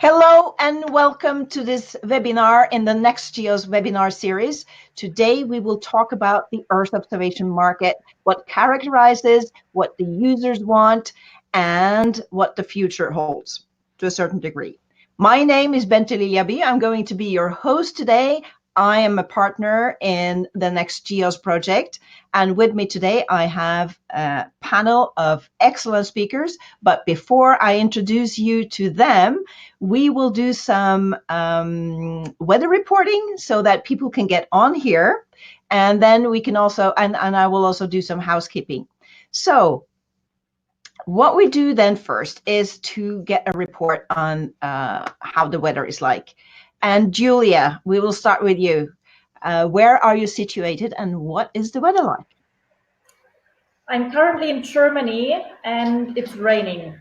Hello and welcome to this webinar in the Next Geos webinar series. Today we will talk about the Earth observation market, what characterizes, what the users want, and what the future holds to a certain degree. My name is Bente Lilja. I'm going to be your host today. I am a partner in the Next Geos project, and with me today I have a panel of excellent speakers. But before I introduce you to them, we will do some weather reporting so that people can get on here, and then we can also, and I will also do some housekeeping. So what we do then first is to get a report on how the weather is like. And Julia, we will start with you. Where are you situated and what is the weather like? I'm currently in Germany and it's raining.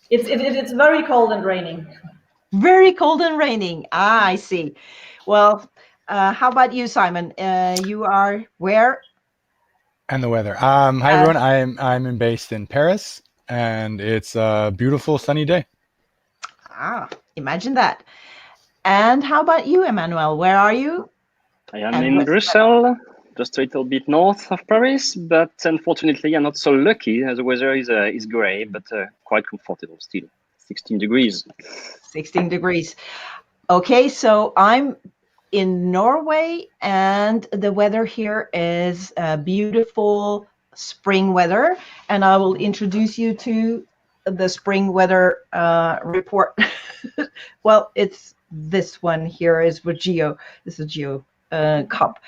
It's very cold and raining. Very cold and raining. Ah, I see. Well, how about you, Simon? You are where? And the weather. Hi everyone. I'm based in Paris, and it's a beautiful sunny day. Ah, imagine that. And how about you, Emmanuel? Where are you? I am in Brussels, just a little bit north of Paris, but unfortunately I'm not so lucky as the weather is gray, but quite comfortable still. 16 degrees. 16 degrees. Okay, so I'm in Norway, and the weather here is beautiful spring weather, and I will introduce you to the spring weather report. Well, it's this one here is with Geo. This is Geo Cup.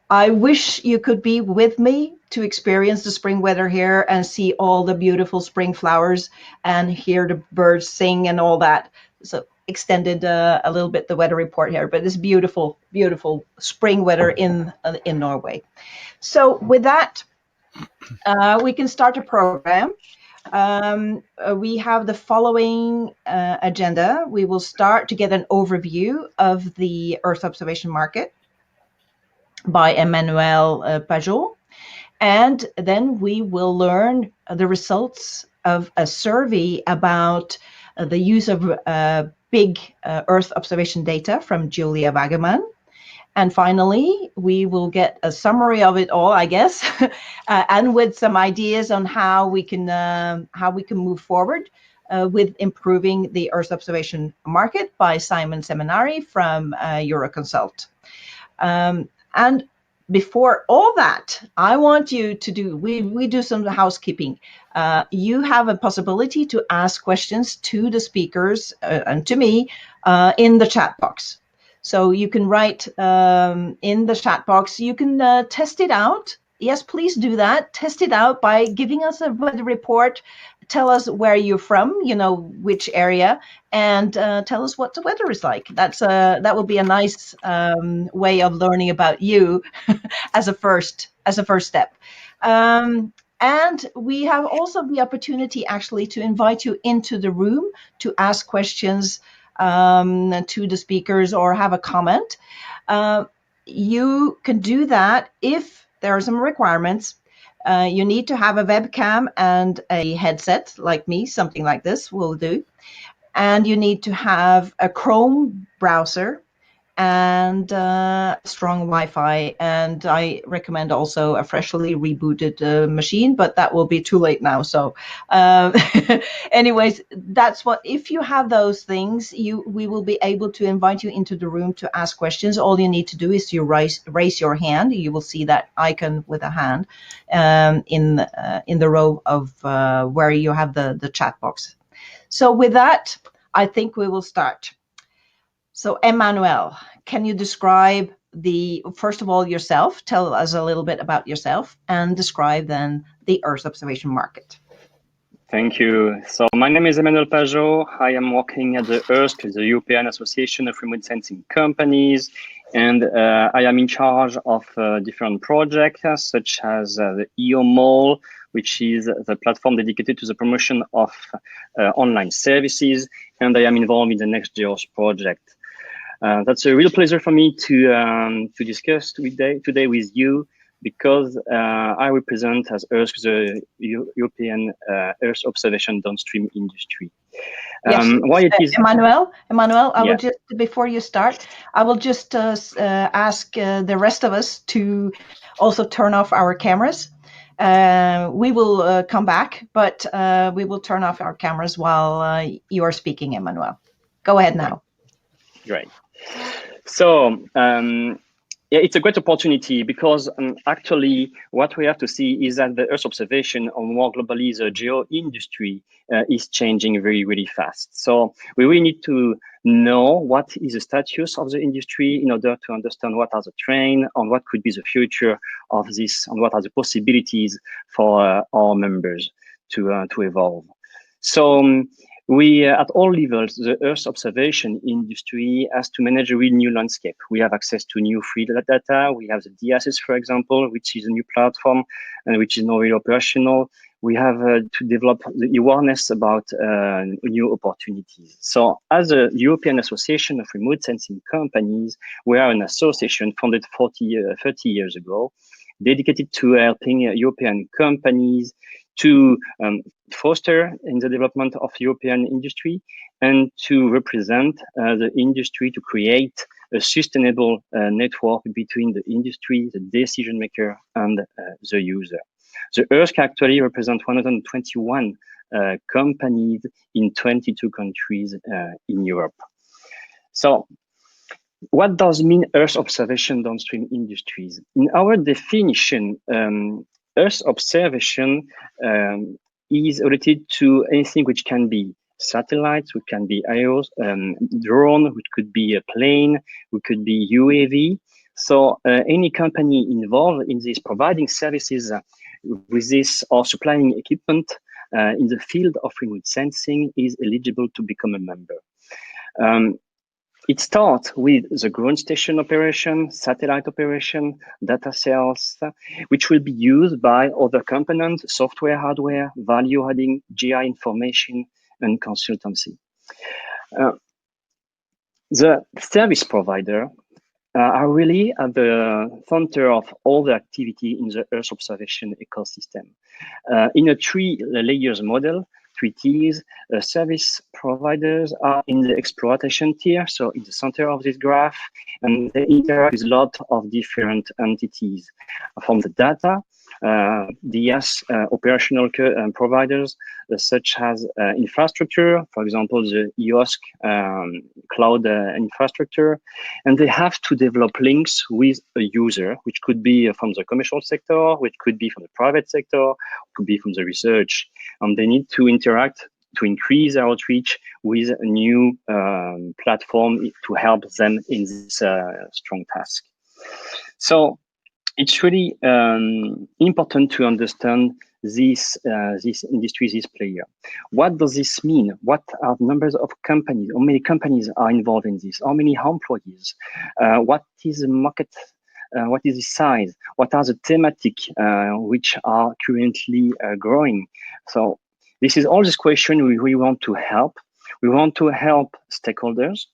I wish you could be with me to experience the spring weather here and see all the beautiful spring flowers and hear the birds sing and all that. So extended a little bit the weather report here, but it's beautiful, beautiful spring weather in Norway. So with that, we can start a program. We have the following agenda. We will start to get an overview of the Earth observation market by Emmanuel Pajot. And then we will learn the results of a survey about the use of big Earth observation data from Julia Waggerman. And finally, we will get a summary of it all, I guess, and with some ideas on how we can move forward with improving the Earth observation market by Simon Seminari from Euroconsult. And before all that, I want you to do, we do some housekeeping. You have a possibility to ask questions to the speakers and to me in the chat box. So you can write in the chat box, you can test it out. Yes, please do that. Test it out by giving us a weather report. Tell us where you're from, you know, which area, and tell us what the weather is like. That will be a nice way of learning about you as a first step. And we have also the opportunity actually to invite you into the room to ask questions to the speakers or have a comment. You can do that if there are some requirements. You need to have a webcam and a headset like me, something like this will do. And you need to have a Chrome browser and strong Wi-Fi. And I recommend also a freshly rebooted machine, but that will be too late now. So anyways, that's what, if you have those things, we will be able to invite you into the room to ask questions. All you need to do is to raise your hand. You will see that icon with a hand in the row of where you have the chat box. So with that, I think we will start. So Emmanuel, can you describe first of all yourself, tell us a little bit about yourself, and describe then the Earth observation market. Thank you. So my name is Emmanuel Pajot. I am working at the EARSC, the European Association of Remote Sensing Companies, and I am in charge of different projects such as the EOMOL, which is the platform dedicated to the promotion of online services, and I am involved in the Next Geos project. That's a real pleasure for me to discuss today with you, because I represent as EARSC the European Earth observation downstream industry. Yes, Why it is? Emmanuel, I will Yeah. just, before you start, I will just ask the rest of us to also turn off our cameras. We will come back, but we will turn off our cameras while you are speaking, Emmanuel. Go ahead now. Great. So, yeah, it's a great opportunity because actually what we have to see is that the Earth observation, or more globally the geo industry, is changing very, really fast. So we really need to know what is the status of the industry in order to understand what are the trends and what could be the future of this and what are the possibilities for our members to evolve. So we, at all levels, the Earth observation industry has to manage a real new landscape. We have access to new free data. We have the DSS, for example, which is a new platform and which is now really operational. We have to develop the awareness about new opportunities. So as a European Association of Remote Sensing Companies, we are an association founded 30 years ago, dedicated to helping European companies to foster in the development of European industry and to represent the industry to create a sustainable network between the industry, the decision maker, and the user. The Earth actually represents 121 companies in 22 countries in Europe. So what does mean Earth observation downstream industries? In our definition, Earth observation is related to anything which can be satellites, which can be aerials, drone, which could be a plane, which could be UAV. So any company involved in this, providing services with this or supplying equipment in the field of remote sensing is eligible to become a member. It starts with the ground station operation, satellite operation, data sales, which will be used by other components, software, hardware, value adding, GI information, and consultancy. The service provider are really at the center of all the activity in the Earth observation ecosystem. In a 3 layers model, 3 tiers, service providers are in the exploitation tier, so in the center of this graph, and they interact with a lot of different entities. From the data, DS operational providers such as infrastructure, for example, the EOSC cloud infrastructure, and they have to develop links with a user, which could be from the commercial sector, which could be from the private sector, could be from the research, and they need to interact to increase our outreach with a new platform to help them in this strong task. So it's really important to understand this industry, this player. What does this mean? What are the numbers of companies? How many companies are involved in this? How many employees? What is the market? What is the size? What are the thematic which are currently growing? So this is all this question we want to help. We want to help stakeholders,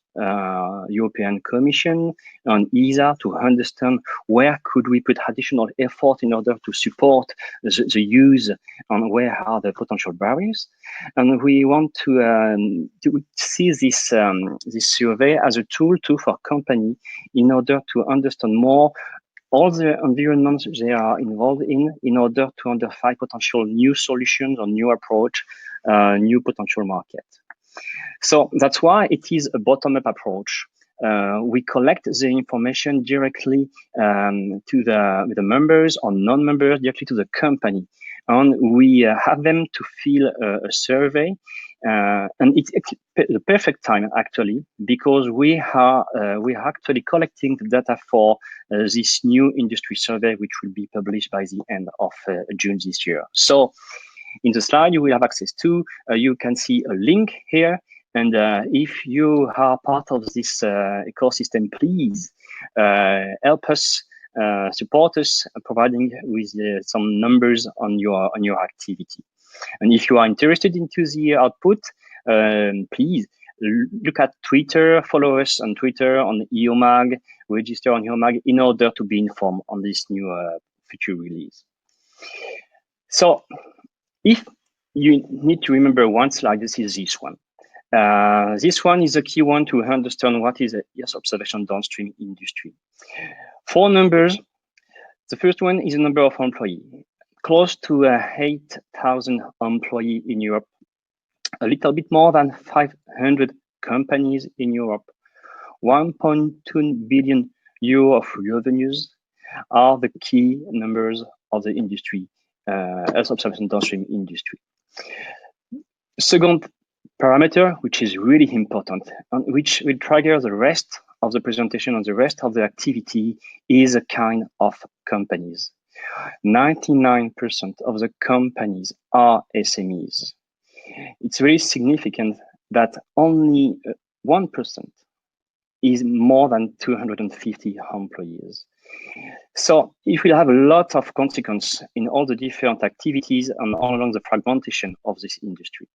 European Commission and ESA, to understand where could we put additional effort in order to support the use and where are the potential barriers. And we want to see this survey as a tool too for company in order to understand more all the environments they are involved in order to identify potential new solutions or new approach, new potential market. So that's why it is a bottom-up approach. We collect the information directly to the members or non-members, directly to the company. And we have them to fill a survey. And it's the perfect time, actually, because we are actually collecting the data for this new industry survey, which will be published by the end of June this year. So in the slide you will have access to, you can see a link here. And if you are part of this ecosystem, please help us, support us, providing with some numbers on your activity. And if you are interested into the output, please look at Twitter, follow us on Twitter, on EOMAG, register on EOMAG in order to be informed on this new feature release. So if you need to remember one slide, this is this one. This one is a key one to understand what is a Earth observation downstream industry. 4 numbers. The first one is the number of employees. Close to 8,000 employees in Europe. A little bit more than 500 companies in Europe. 1.2 billion euro of revenues are the key numbers of the industry, Earth observation downstream industry. Second parameter, which is really important, and which will trigger the rest of the presentation and the rest of the activity, is a kind of companies. 99% of the companies are SMEs. It's very significant that only 1% is more than 250 employees. So if we have a lot of consequence in all the different activities and all along the fragmentation of this industry.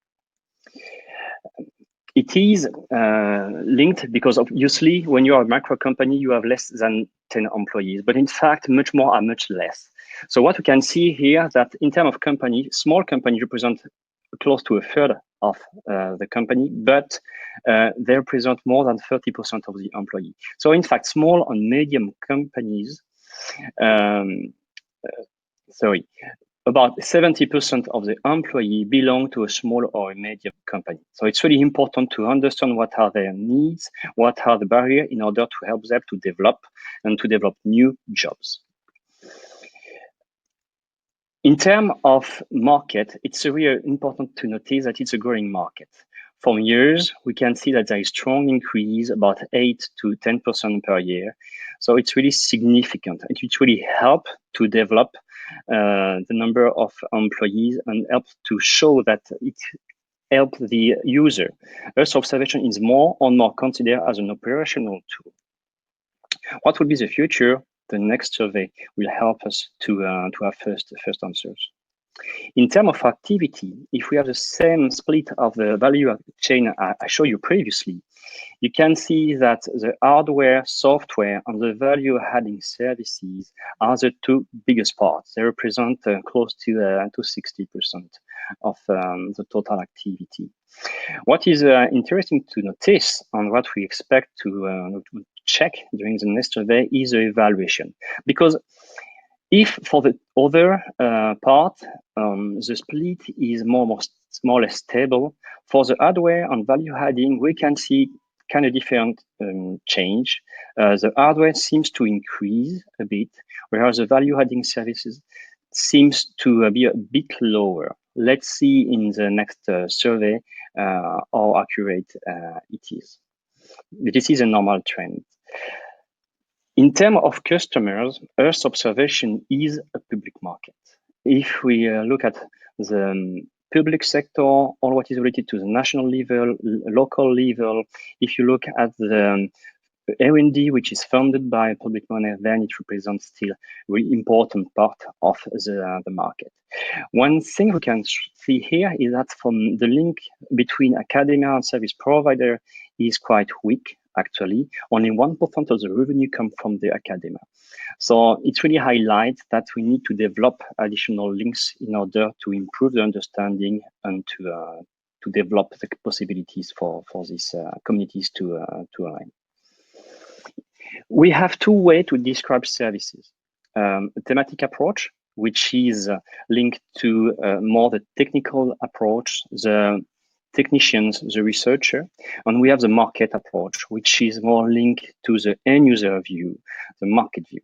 It is linked because obviously when you are a macro company, you have less than 10 employees, but in fact, much more are much less. So what we can see here that in terms of company, small companies represent close to a third of the company, but they represent more than 30% of the employee. So in fact, small and medium companies, about 70% of the employee belong to a small or a medium company. So it's really important to understand what are their needs, what are the barriers in order to help them to develop and to develop new jobs. In terms of market, it's really important to notice that it's a growing market. For years, we can see that there is strong increase, about 8 to 10% per year. So it's really significant. It really help to develop the number of employees and help to show that it helps the user. Earth observation is more and more considered as an operational tool. What will be the future? The next survey will help us to have first answers. In terms of activity, if we have the same split of the value chain I showed you previously, you can see that the hardware, software, and the value-adding services are the 2 biggest parts. They represent close to 60% of the total activity. What is interesting to notice and what we expect to check during the next survey is the evaluation. Because if for the other part, the split is more or less stable, for the hardware and value adding, we can see kind of different change. The hardware seems to increase a bit, whereas the value adding services seems to be a bit lower. Let's see in the next survey how accurate it is. This is a normal trend. In terms of customers, Earth observation is a public market. If we look at the public sector, or what is related to the national level, local level, if you look at the R&D, which is funded by public money, then it represents still a really important part of the market. One thing we can see here is that from the link between academia and service provider is quite weak. Actually, only 1% of the revenue comes from the academia. So it really highlights that we need to develop additional links in order to improve the understanding and to develop the possibilities for these communities to align. We have 2 ways to describe services. A thematic approach, which is linked to more the technical approach, the technicians, the researcher, and we have the market approach, which is more linked to the end user view, the market view.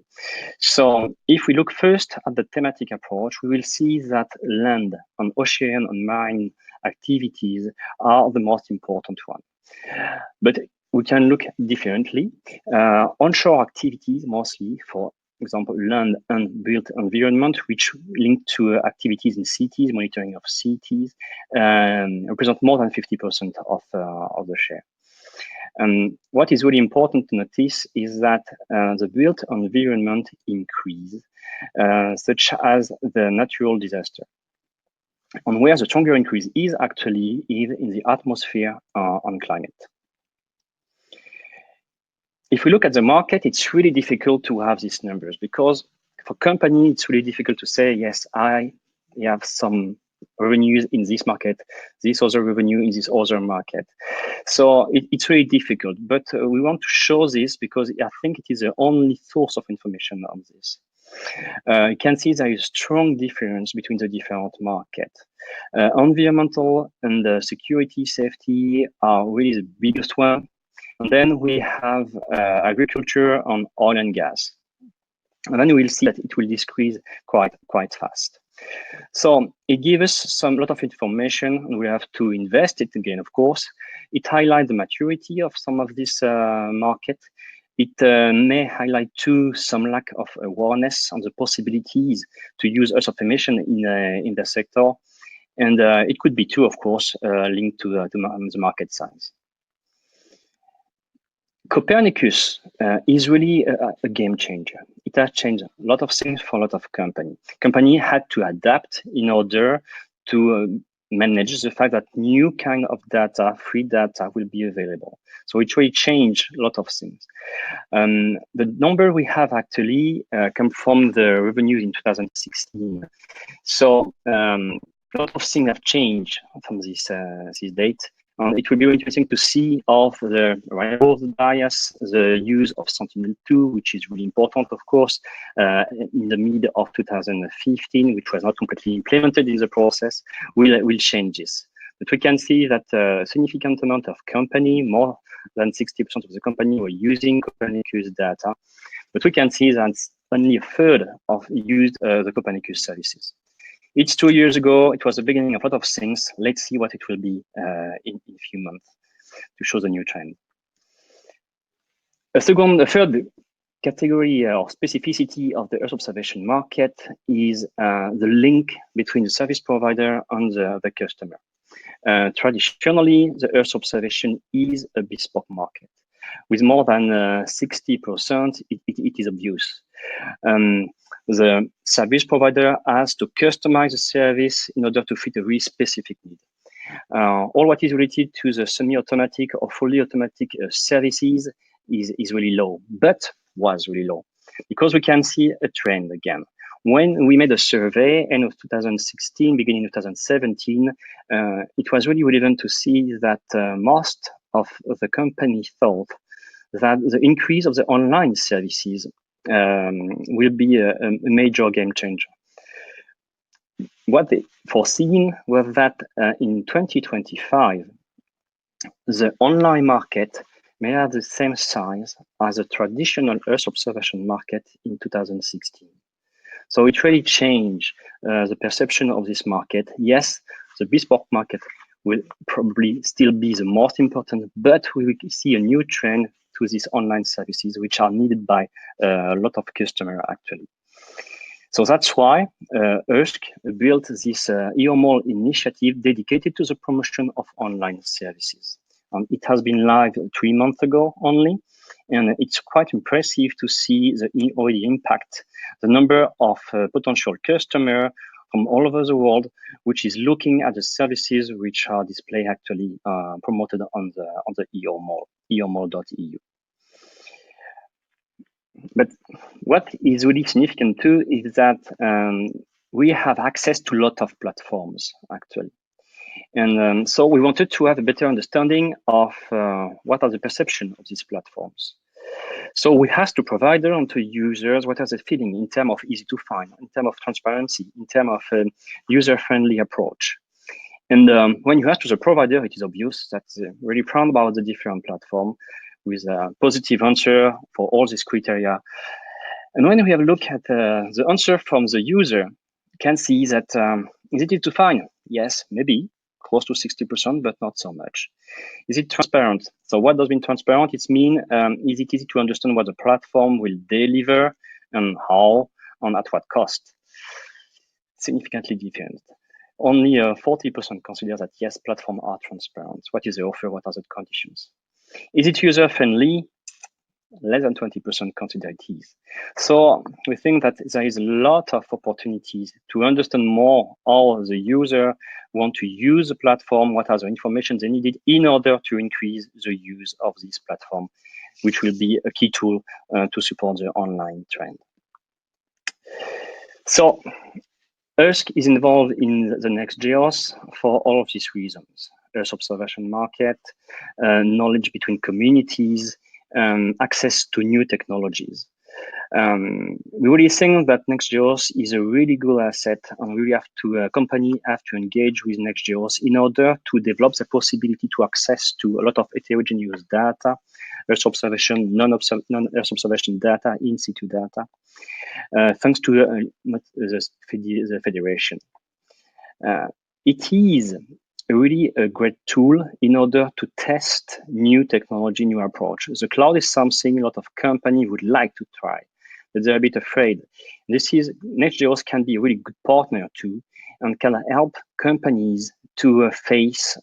So if we look first at the thematic approach, we will see that land and ocean and marine activities are the most important one. But we can look differently. Onshore activities, mostly, for example, land and built environment, which link to activities in cities, monitoring of cities, represent more than 50% of the share. And what is really important to notice is that the built environment increase, such as the natural disaster. And where the stronger increase is actually in the atmosphere and climate. If we look at the market, it's really difficult to have these numbers because for company, it's really difficult to say, yes, I have some revenues in this market, this other revenue in this other market. So it's really difficult, but we want to show this because I think it is the only source of information on this. You can see there is a strong difference between the different markets. Environmental and security, safety are really the biggest one. And then we have agriculture and oil and gas. And then we'll see that it will decrease quite fast. So it gives us lot of information, and we have to invest it again, of course. It highlights the maturity of some of this market. It may highlight too some lack of awareness on the possibilities to use Earth information in the sector. And it could be too, of course, linked to the market size. Copernicus is really a game changer. It has changed a lot of things for a lot of companies. Company had to adapt in order to manage the fact that new kind of data, free data, will be available. So it really changed a lot of things. The number we have actually come from the revenues in 2016. So a lot of things have changed from this date. It will be interesting to see of the variable bias, the use of Sentinel-2, which is really important, of course, in the mid of 2015, which was not completely implemented in the process, will change this. But we can see that a significant amount of company, more than 60% of the company, were using Copernicus data. But we can see that only a third of used the Copernicus services. It's 2 years ago. It was the beginning of a lot of things. Let's see what it will be in a few months to show the new trend. A third category or specificity of the Earth observation market is the link between the service provider and the customer. Traditionally, the Earth observation is a bespoke market. With more than 60%, it is obvious. The service provider has to customize the service in order to fit a really specific need. All what is related to the semi-automatic or fully automatic services is really low, but was really low, because we can see a trend again. When we made a survey end of 2016, beginning of 2017, it was really relevant to see that most of the company thought that the increase of the online services will be a major game changer. What they foreseen was that in 2025, the online market may have the same size as the traditional Earth observation market in 2016. So it really changed the perception of this market. Yes, the bespoke market will probably still be the most important, but we will see a new trend to these online services, which are needed by a lot of customers actually. So that's why ERSC built this EOMOL initiative dedicated to the promotion of online services. It has been live 3 months ago only, and it's quite impressive to see the already impact, the number of potential customers from all over the world, which is looking at the services which are displayed actually promoted on the EOMOL, eomol.eu. But what is really significant too is that we have access to a lot of platforms actually. And so we wanted to have a better understanding of what are the perception of these platforms. So we asked to provider and to users what are the feeling in terms of easy to find, in terms of transparency, in terms of user-friendly approach. And when you ask to the provider, it is obvious that they're really proud about the different platform with a positive answer for all these criteria. And when we have a look at the answer from the user, you can see that is it easy to find? Yes, maybe close to 60%, but not so much. Is it transparent? So what does mean transparent? It means is it easy to understand what the platform will deliver and how and at what cost? Significantly different. Only 40% consider that yes, platforms are transparent. What is the offer? What are the conditions? Is it user-friendly? Less than 20% consider it is. So we think that there is a lot of opportunities to understand more how the user want to use the platform, what are the information they needed in order to increase the use of this platform, which will be a key tool to support the online trend. So ERSC is involved in the NextGeos for all of these reasons: Earth observation market, knowledge between communities, access to new technologies. We really think that NextGeos is a really good asset, and we have to company have to engage with NextGeos in order to develop the possibility to access to a lot of heterogeneous data, Earth observation, non-Earth observation data, in situ data, thanks to the federation. It is really a great tool in order to test new technology, new approach. The cloud is something a lot of companies would like to try, but they're a bit afraid. NextGeos can be a really good partner too, and can help companies to face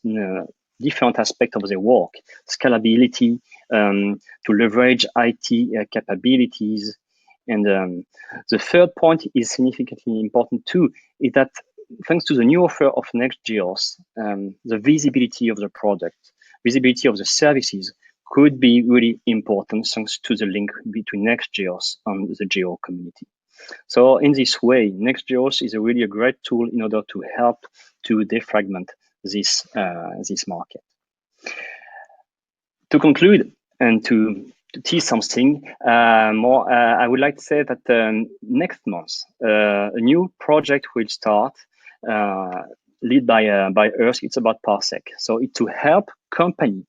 different aspects of their work, scalability, to leverage IT capabilities. And the third point is significantly important too, is that thanks to the new offer of NextGeos, the visibility of the product, visibility of the services could be really important thanks to the link between NextGeos and the geo community. So in this way, NextGeos is really a great tool in order to help to defragment this market. To conclude and to tease something more, I would like to say that next month, a new project will start, led by EARTH. It's about Parsec. So it's to help company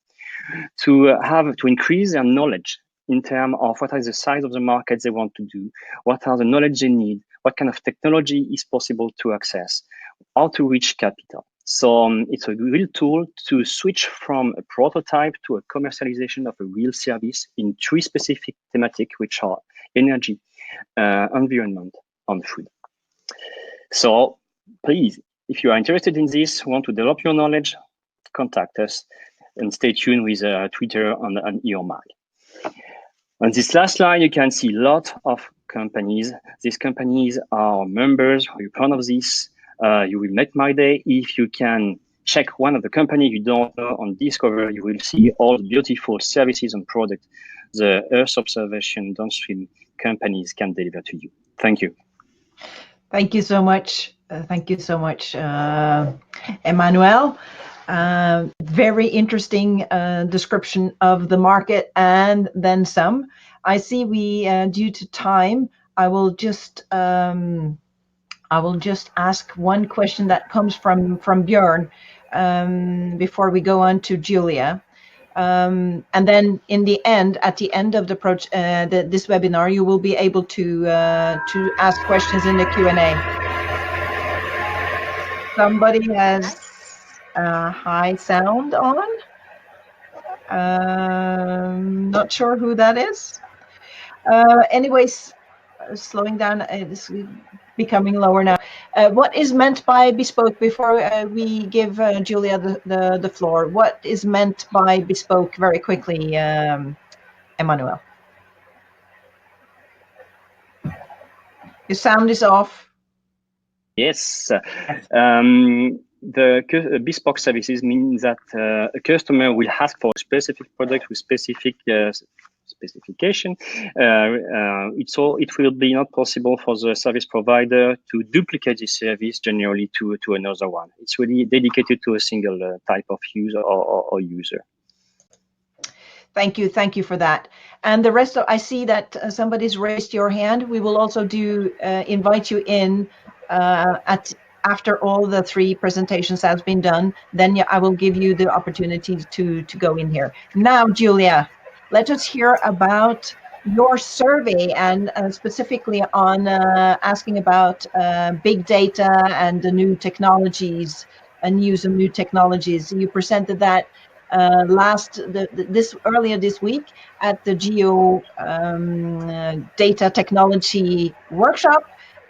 to increase their knowledge in terms of what is the size of the market they want to do, what are the knowledge they need, what kind of technology is possible to access, how to reach capital. So it's a real tool to switch from a prototype to a commercialization of a real service in 3 specific thematics, which are energy, environment, and food. So please, if you are interested in this, want to develop your knowledge, contact us and stay tuned with Twitter and EOMAG. On this last slide, you can see a lot of companies. These companies are members. We're proud of this. You will make my day. If you can check one of the companies you don't know on Discover, you will see all the beautiful services and products the Earth observation downstream companies can deliver to you. Thank you. Thank you so much. Thank you so much, Emmanuel. Very interesting description of the market and then some. I see we, due to time, I will just ask one question that comes from Björn before we go on to Julia. And then in the end, at the end of the this webinar, you will be able to ask questions in the Q&A. Somebody has high sound on. Not sure who that is. Anyways, slowing down, it's becoming lower now. What is meant by bespoke, before we give Julia the floor, what is meant by bespoke very quickly, Emmanuel? Your sound is off. Yes. The bespoke services means that a customer will ask for a specific product with specific specification. It will be not possible for the service provider to duplicate the service generally to another one. It's really dedicated to a single type of user or user. Thank you for that. And the rest of, I see that somebody's raised your hand. We will also invite you in after all the 3 presentations has been done. Then I will give you the opportunity to go in here. Now, Julia, let us hear about your survey and specifically on asking about big data and the new technologies and use of new technologies. You presented that earlier this week at the Geo Data Technology Workshop.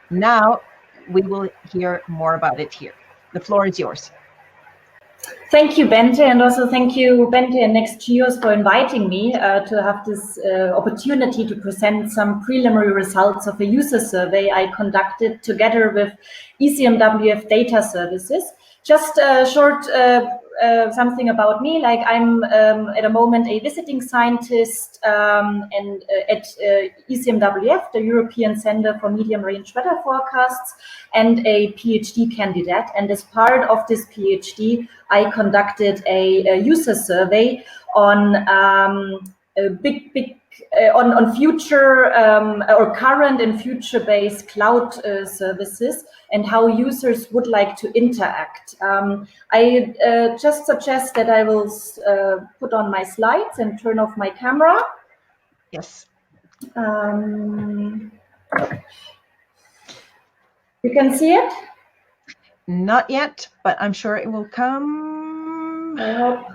Now we will hear more about it here. The floor is yours. Thank you, Bente, and also thank you, Bente and NextGeos, for inviting me to have this opportunity to present some preliminary results of a user survey I conducted together with ECMWF Data Services. Just a short something about me. Like I'm at the moment a visiting scientist and at ECMWF, the European Center for Medium Range Weather Forecasts, and a PhD candidate. And as part of this PhD, I conducted a user survey on on future or current and future-based cloud services and how users would like to interact. I just suggest that I will put on my slides and turn off my camera. Yes. You can see it? Not yet, but I'm sure it will come. I hope.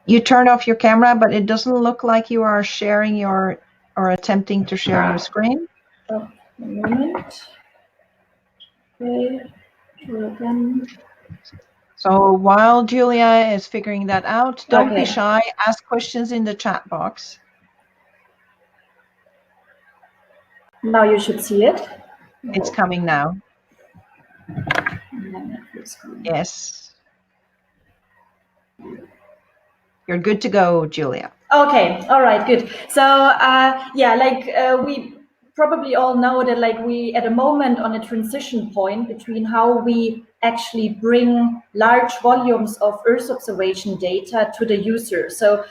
You turn off your camera, but it doesn't look like you are sharing your or attempting to share your screen. Oh, a moment. Okay. Again. So while Julia is figuring that out, don't be shy. Ask questions in the chat box. Now you should see it. It's coming now. Yes. You're good to go, Julia. Okay, all right, good. So yeah, like we probably all know that like we at a moment on a transition point between how we actually bring large volumes of Earth observation data to the user. So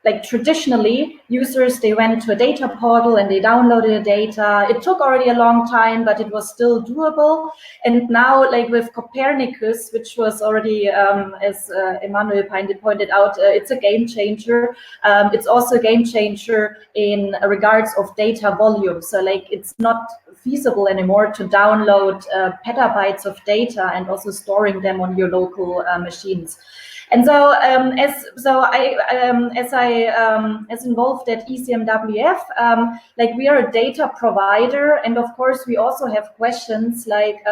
like traditionally, users, they went to a data portal and they downloaded the data. It took already a long time, but it was still doable. And now, like with Copernicus, which was already, as Emmanuel pointed out, it's a game changer. It's also a game changer in regards of data volume. So like it's not feasible anymore to download petabytes of data and also storing them on your local machines. And so, as involved at ECMWF, like we are a data provider, and of course we also have questions like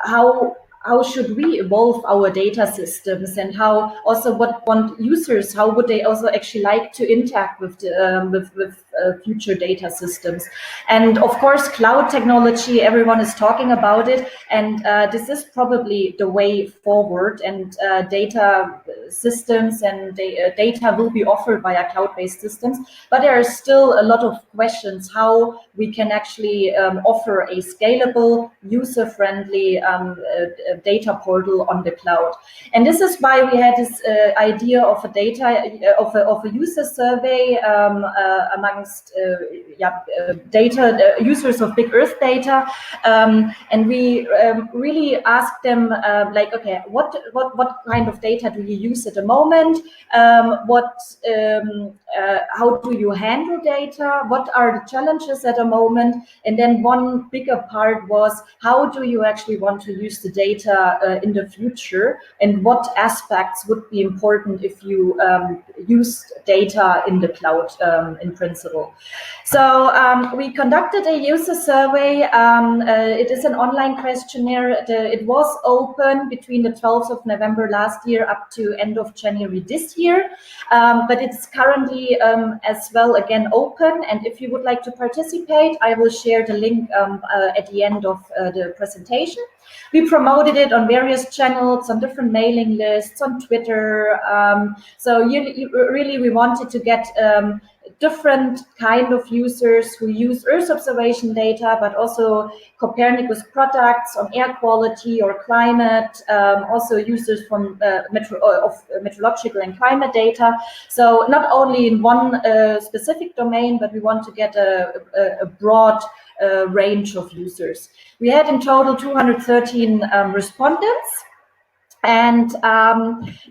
how should we evolve our data systems, and how also what want users, how would they also actually like to interact with the, future data systems. And of course, cloud technology, everyone is talking about it, and this is probably the way forward, and data systems and data will be offered via cloud-based systems, but there are still a lot of questions how we can actually offer a scalable, user-friendly data portal on the cloud. And this is why we had this idea of a data of a user survey amongst data users of Big Earth data, and we really asked them like, okay, what kind of data do you use at the moment? How do you handle data? What are the challenges at the moment? And then one bigger part was, how do you actually want to use the data in the future, and what aspects would be important if you use data in the cloud in principle. So we conducted a user survey. It is an online questionnaire. It was open between the 12th of November last year up to end of January this year, but it's currently as well again open. And if you would like to participate, I will share the link at the end of the presentation. We promoted it on various channels, on different mailing lists, on Twitter. So really, we wanted to get different kind of users who use Earth observation data, but also Copernicus products on air quality or climate, also users from meteorological and climate data. So not only in one specific domain, but we want to get a broad range of users. We had in total 213 respondents. And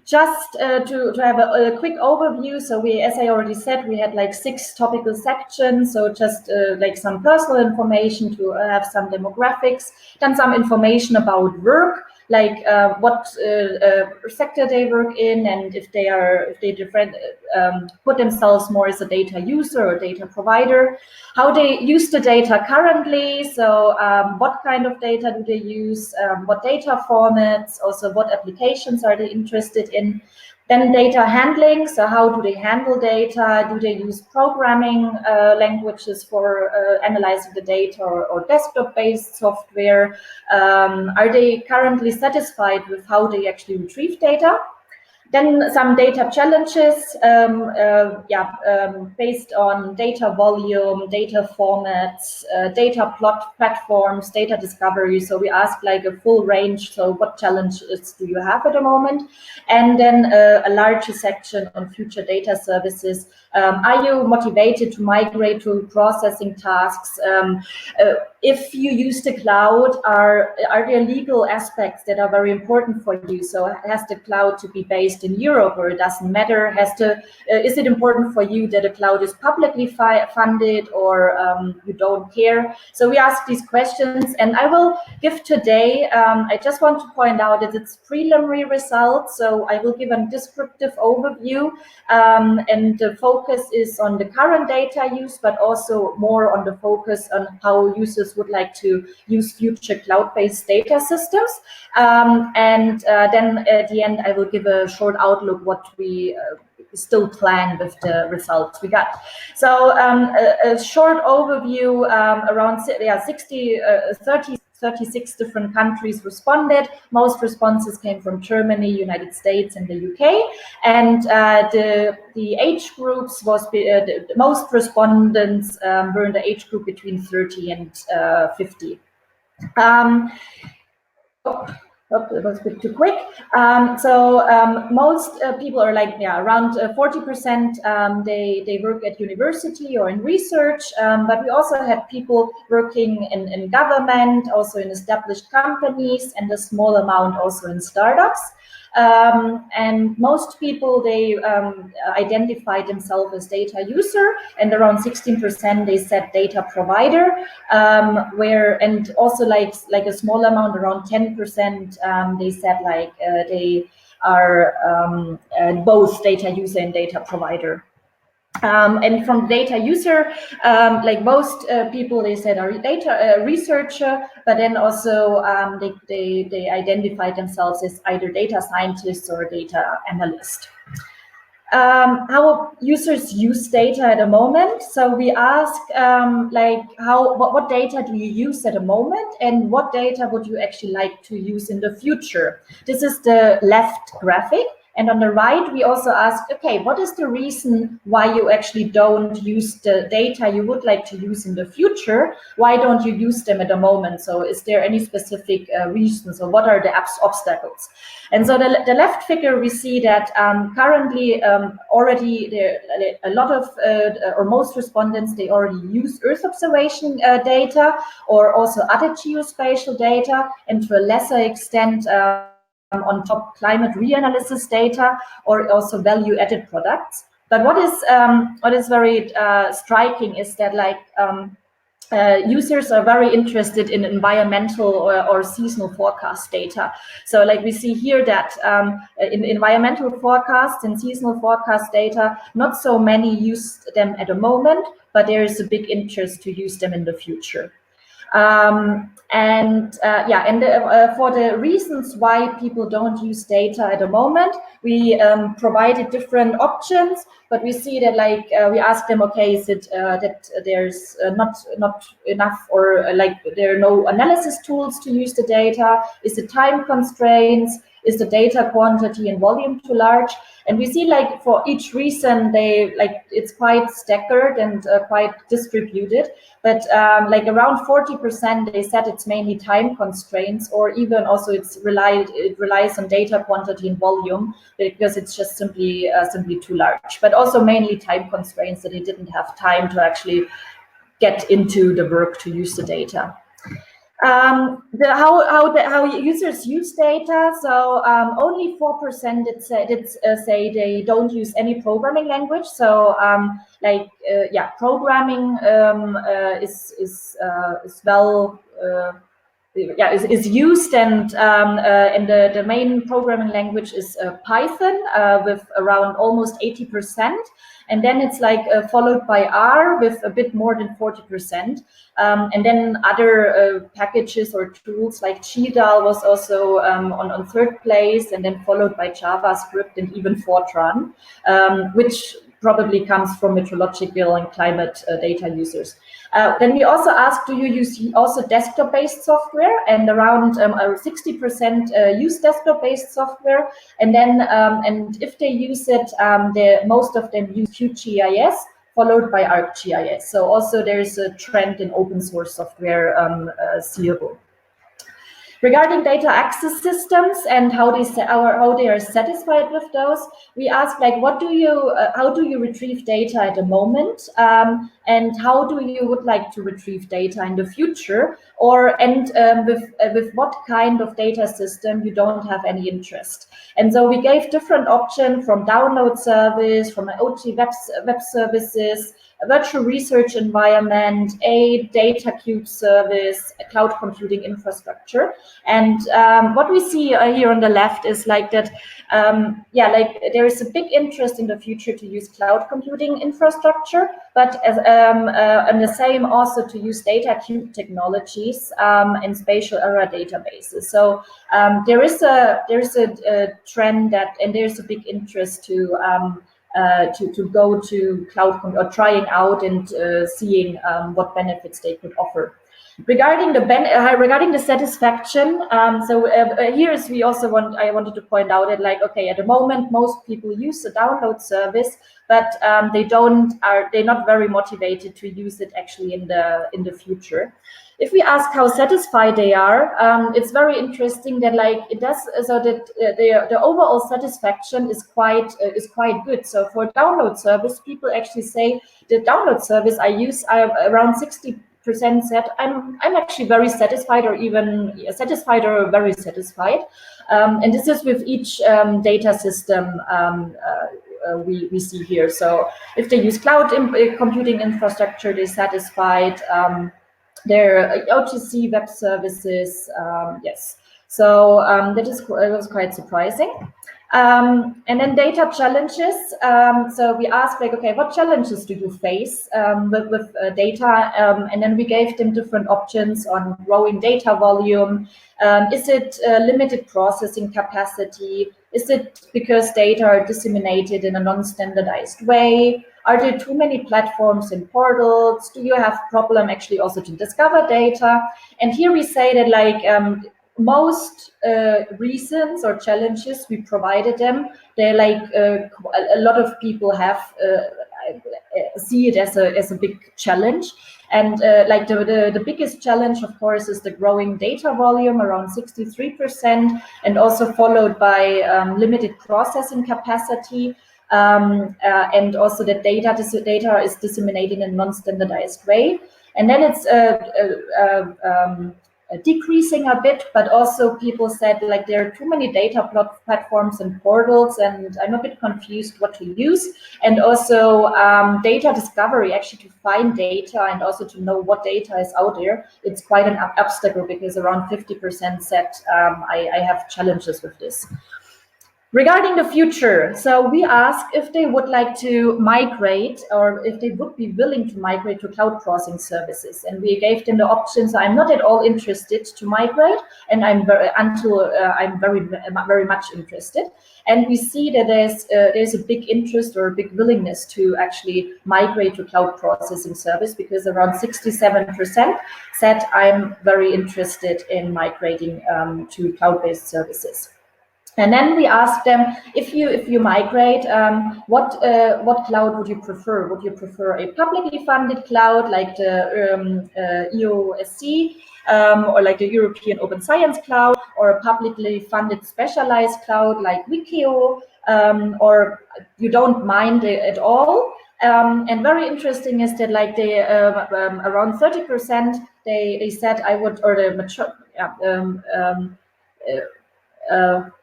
just to have a quick overview, so we, as I already said, we had like 6 topical sections, so just like some personal information to have some demographics, then some information about work, like what sector they work in, and if they put themselves more as a data user or data provider, how they use the data currently, so what kind of data do they use, what data formats, also what applications are they interested in, Then data handling, so how do they handle data? Do they use programming languages for analyzing the data, or desktop-based software? Are they currently satisfied with how they actually retrieve data? Then some data challenges, based on data volume, data formats, data plot platforms, data discovery. So we ask like a full range. So what challenges do you have at the moment? And then a larger section on future data services. Are you motivated to migrate to processing tasks? If you use the cloud, are there legal aspects that are very important for you? So has the cloud to be based in Europe, or it doesn't matter? Is it important for you that the cloud is publicly funded, or you don't care? So we ask these questions, and I will give today, I just want to point out that it's preliminary results, so I will give a descriptive overview, and the focus is on the current data use, but also more on the focus on how users would like to use future cloud-based data systems. Then at the end, I will give a short outlook what we still plan with the results we got. So a short overview, around 36 different countries responded. Most responses came from Germany, United States, and the UK. And the age groups was the most respondents were in the age group between 30 and 50. It was a bit too quick. Most people are like, around 40%, they work at university or in research, but we also had people working in government, also in established companies, and a small amount also in startups. And most people, they identified themselves as data user, and around 16% they said data provider, and also like a small amount, around 10%, they said like they are both data user and data provider. And from data user, like most people, they said are data researcher, but then also they identified themselves as either data scientists or data analyst. How users use data at the moment. So we ask what data do you use at the moment, and what data would you actually like to use in the future? This is the left graphic. And on the right, we also ask, okay, what is the reason why you actually don't use the data you would like to use in the future? Why don't you use them at the moment? So is there any specific reasons, or what are the obstacles? And so the left figure, we see that currently already a lot of, or most respondents, they already use Earth observation data, or also other geospatial data, and to a lesser extent, on top climate reanalysis data, or also value-added products. But what is very striking is that users are very interested in environmental or seasonal forecast data. So like we see here that in environmental forecasts and seasonal forecast data, not so many use them at the moment, but there is a big interest to use them in the future. For the reasons why people don't use data at the moment, we provided different options, but we see that we ask them, okay, is it that there's not enough, or there are no analysis tools to use the data? Is it time constraints? Is the data quantity and volume too large? And we see for each reason, it's quite staggered and quite distributed. But around 40%, they said it's mainly time constraints, or even also it relies on data quantity and volume, because it's just simply too large. But also mainly time constraints, that they didn't have time to actually get into the work to use the data. How users use data. So only 4% did say they don't use any programming language. So programming is well is used, and the main programming language is Python with around almost 80%, and then it's like followed by R with a bit more than 40%, and then other packages or tools like GDAL was also on third place, and then followed by JavaScript and even Fortran, which probably comes from meteorological and climate data users. Then we also asked, do you use also desktop-based software? And around 60% use desktop-based software. And then, and if they use it, most of them use QGIS, followed by ArcGIS. So also there's a trend in open source software seeable. Regarding data access systems and how they are satisfied with those, we asked, like, how do you retrieve data at the moment, and how do you would like to retrieve data in the future, with what kind of data system you don't have any interest. And so we gave different options, from download service, from an OT web services, a virtual research environment, a data cube service, a cloud computing infrastructure. And what we see here on the left is like that, there is a big interest in the future to use cloud computing infrastructure, but and the same also to use data cube technologies and spatial era databases. So there is a trend that, and there's a big interest to go to cloud or trying out and seeing what benefits they could offer. Regarding the satisfaction, I wanted to point out that, like, okay, at the moment most people use the download service, but they're not very motivated to use it actually in the future. If we ask how satisfied they are, it's very interesting that, like, it does, so that the overall satisfaction is quite good. So for download service, people actually say the download service I use, I have around 60% said I'm actually very satisfied, or even satisfied or very satisfied. And this is with each data system we see here. So if they use cloud computing infrastructure, they're satisfied. Their OTC web services, yes. So it was quite surprising. And then data challenges. So we asked, like, okay, what challenges do you face with data? And then we gave them different options on growing data volume. Is it limited processing capacity? Is it because data are disseminated in a non-standardized way? Are there too many platforms and portals? Do you have problem actually also to discover data? And here we say that, like, most reasons or challenges we provided them, they're like a lot of people have see it as a big challenge. And like the biggest challenge, of course, is the growing data volume, around 63%, and also followed by limited processing capacity. And also that data is disseminated in a non-standardized way. And then it's decreasing a bit, but also people said, like, there are too many data platforms and portals, and I'm a bit confused what to use. And also data discovery, actually to find data and also to know what data is out there, it's quite an obstacle, because around 50% said I have challenges with this. Regarding the future, so we asked if they would like to migrate, or if they would be willing to migrate to cloud processing services. And we gave them the options. I'm not at all interested to migrate, and I'm very much interested. And we see that there's a big interest or a big willingness to actually migrate to cloud processing service, because around 67% said I'm very interested in migrating to cloud-based services. And then we asked them, if you migrate, what cloud would you prefer? Would you prefer a publicly funded cloud like the EOSC, or like the European Open Science Cloud, or a publicly funded specialized cloud like Wikio, or you don't mind it at all? And very interesting is that, like, they around 30% they said I would, or the mature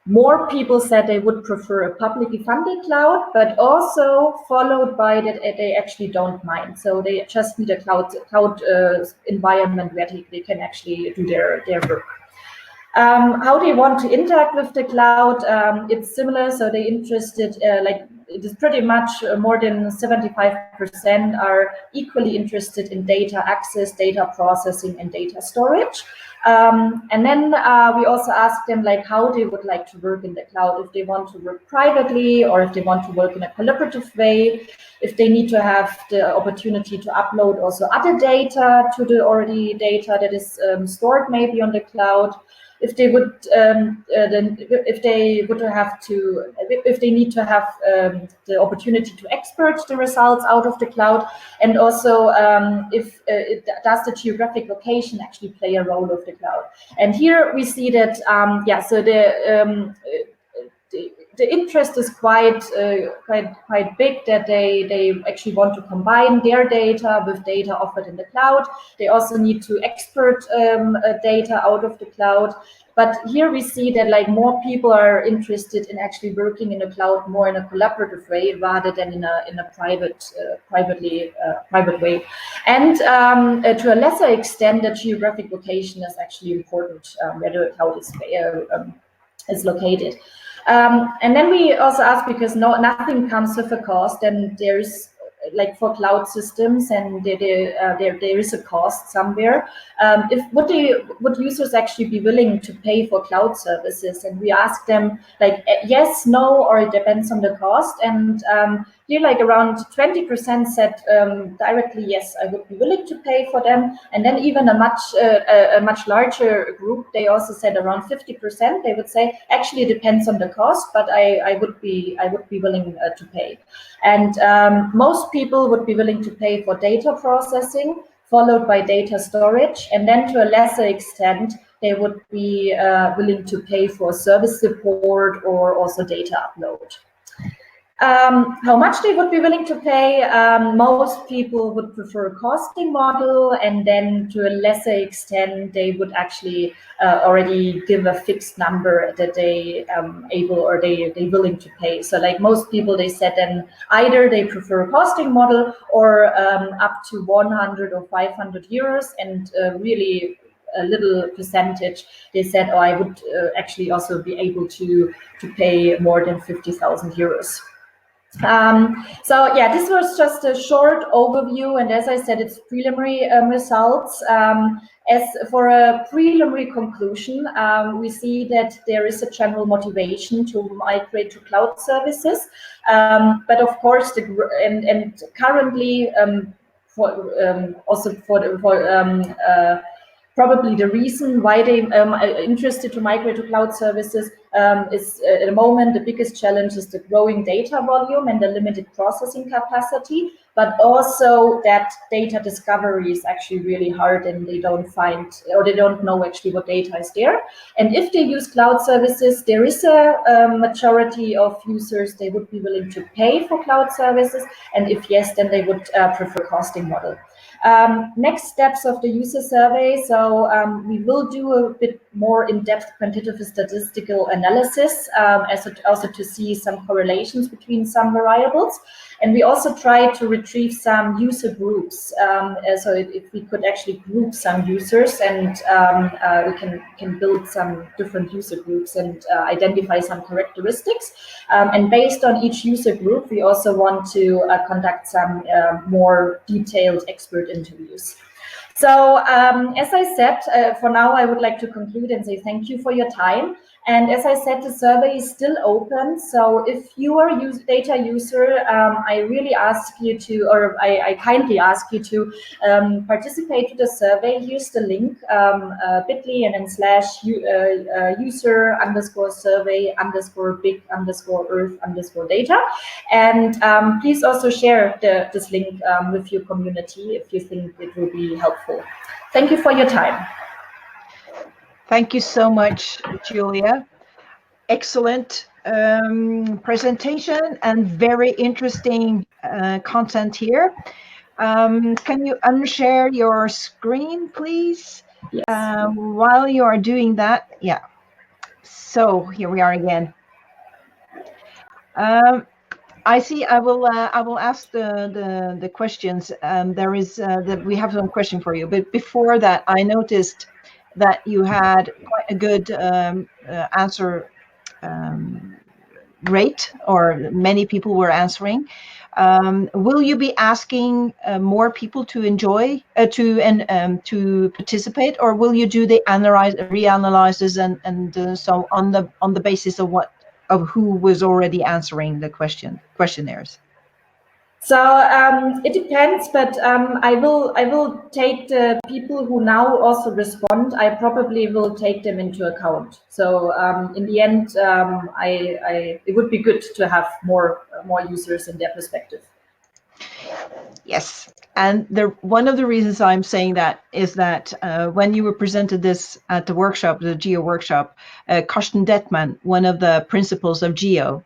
more people said they would prefer a publicly funded cloud, but also followed by that they actually don't mind. So they just need a cloud environment where they can actually do their work. How they want to interact with the cloud, it's similar. So they interested, like it is pretty much more than 75% are equally interested in data access, data processing, and data storage. And then we also asked them like how they would like to work in the cloud, if they want to work privately or if they want to work in a collaborative way, if they need to have the opportunity to upload also other data to the already data that is stored maybe on the cloud, if they would if they need to have the opportunity to export the results out of the cloud, and also does the geographic location actually play a role of the cloud. And here we see that so the interest is quite big, that they actually want to combine their data with data offered in the cloud. They also need to export data out of the cloud. But here we see that like more people are interested in actually working in the cloud more in a collaborative way rather than in a private way. And to a lesser extent, the geographic location is actually important where the cloud is located. And then we also ask, because nothing comes with a cost, and there's like for cloud systems, and there is a cost somewhere. Would users actually be willing to pay for cloud services? And we ask them like yes, no, or it depends on the cost. And here like around 20% said directly yes, I would be willing to pay for them. And then even a much larger group, they also said around 50%, they would say actually it depends on the cost, but I would be willing to pay. And most people would be willing to pay for data processing, followed by data storage, and then to a lesser extent they would be willing to pay for service support or also data upload. How much they would be willing to pay, most people would prefer a costing model, and then to a lesser extent they would actually already give a fixed number that they they're willing to pay. So like most people, they said then either they prefer a costing model or up to 100 or 500 euros, and really a little percentage they said, oh, I would actually also be able to pay more than 50,000 euros. So yeah, this was just a short overview, and as I said, it's preliminary results. As for a preliminary conclusion, we see that there is a general motivation to migrate to cloud services, but of course, currently, probably the reason why they are interested to migrate to cloud services is at the moment the biggest challenge is the growing data volume and the limited processing capacity, but also that data discovery is actually really hard, and they don't find, or they don't know actually what data is there. And if they use cloud services, there is a majority of users, they would be willing to pay for cloud services, and if yes, then they would prefer costing model. Next steps of the user survey. So we will do a bit more in-depth quantitative statistical analysis, also to see some correlations between some variables. And we also try to retrieve some user groups. So if we could actually group some users, and we can build some different user groups and identify some characteristics. And based on each user group, we also want to conduct some more detailed expert interviews. So as I said, for now, I would like to conclude and say thank you for your time. And as I said, the survey is still open. So if you are a data user, I really ask you to, or I kindly ask you to participate to the survey. Use the link bit.ly and then /user_survey_big_earth_data. And please also share this link with your community if you think it will be helpful. Thank you for your time. Thank you so much, Julia. Excellent presentation and very interesting content here. Can you unshare your screen, please? Yes. While you are doing that, yeah. So here we are again. I see. I will ask the questions. We have some question for you, but before that, I noticed that you had quite a good answer rate, or many people were answering. Will you be asking more people to enjoy to participate, or will you do the reanalyzes and so on the basis of who was already answering the questionnaires? So it depends, but I will take the people who now also respond. I probably will take them into account. So in the end, it would be good to have more users in their perspective. Yes, and one of the reasons I'm saying that is that when you were presented this at the workshop, the GEO workshop, Karsten Detman, one of the principals of GEO,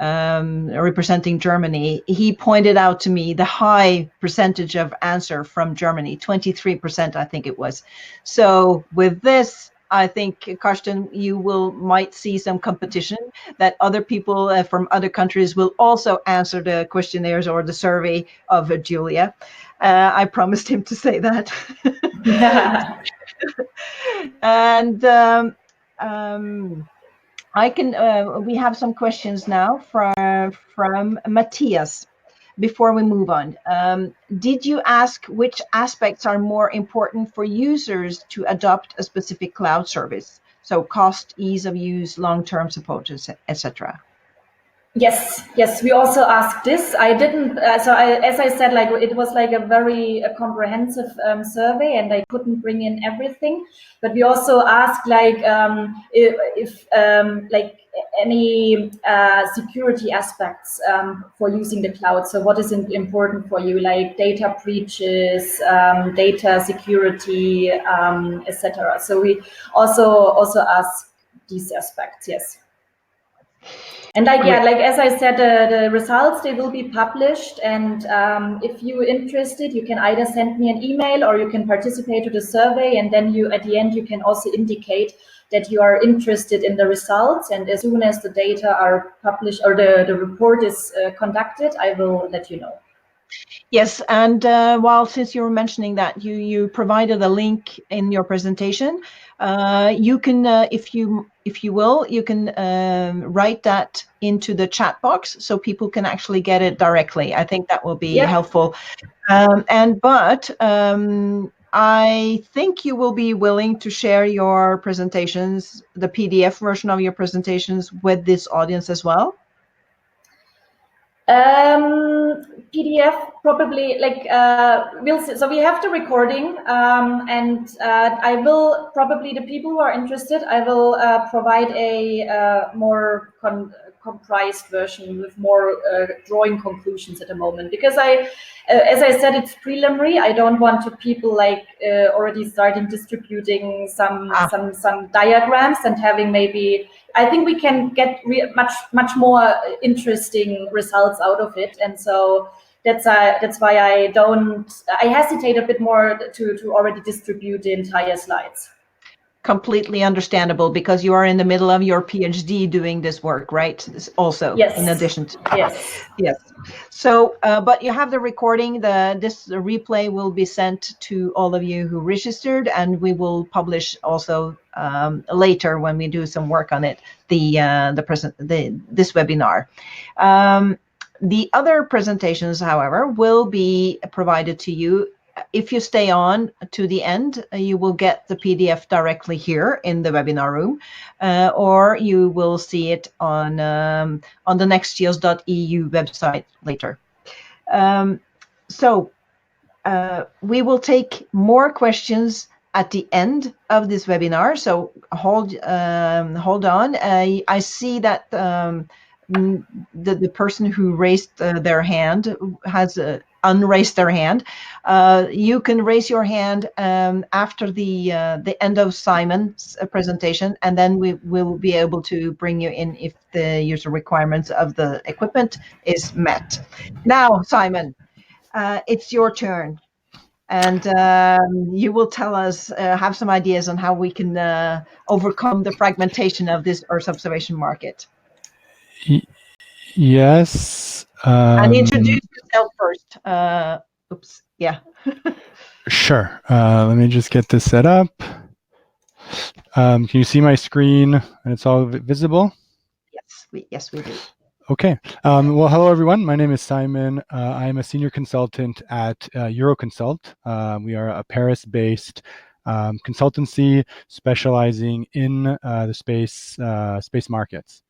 representing Germany, he pointed out to me the high percentage of answer from Germany, 23%, I think it was. So with this, I think, Karsten, you might see some competition, that other people from other countries will also answer the questionnaires or the survey of Julia. I promised him to say that. And I can. We have some questions now from Matthias. Before we move on, did you ask which aspects are more important for users to adopt a specific cloud service? So cost, ease of use, long-term support, etc. Yes, we also asked this. I didn't, as I said, like it was like a very comprehensive survey, and I couldn't bring in everything. But we also asked like if like any security aspects for using the cloud. So what is important for you, like data breaches, data security, etc. So we also asked these aspects. Yes. And like, yeah, like as I said, the results, they will be published. And if you're interested, you can either send me an email or you can participate to the survey. And then at the end, you can also indicate that you are interested in the results. And as soon as the data are published or the report is conducted, I will let you know. Yes, and since you were mentioning that you provided a link in your presentation, you can, if you will, you can write that into the chat box so people can actually get it directly. I think that will be helpful. But I think you will be willing to share your presentations, the PDF version of your presentations, with this audience as well. PDF probably, like we'll see. So we have the recording, and I will probably, the people who are interested, I will provide a more comprised version with more drawing conclusions at the moment, because as I said, it's preliminary. I don't want to people like already starting distributing some diagrams and having maybe. I think we can get much more interesting results out of it, and so that's why I hesitate a bit more to already distribute the entire slides. Completely understandable, because you are in the middle of your PhD doing this work, right? Also, yes. In addition to yes. So, but you have the recording. This replay will be sent to all of you who registered, and we will publish also later when we do some work on it. This webinar. The other presentations, however, will be provided to you. If you stay on to the end, you will get the PDF directly here in the webinar room, or you will see it on the nextgeos.eu website later. We will take more questions at the end of this webinar. So hold on. I see that the person who raised their hand has unraised their hand. You can raise your hand after the end of Simon's presentation, and then we will be able to bring you in if the user requirements of the equipment is met. Now, Simon, it's your turn. and you will tell us, have some ideas on how we can overcome the fragmentation of this Earth observation market. Yes. And introduce yourself first. Oops. Yeah. Sure. Let me just get this set up. Can you see my screen and it's all visible? Yes, we do. Okay. Well, hello, everyone. My name is Simon. I am a senior consultant at Euroconsult. We are a Paris-based consultancy specializing in the space markets.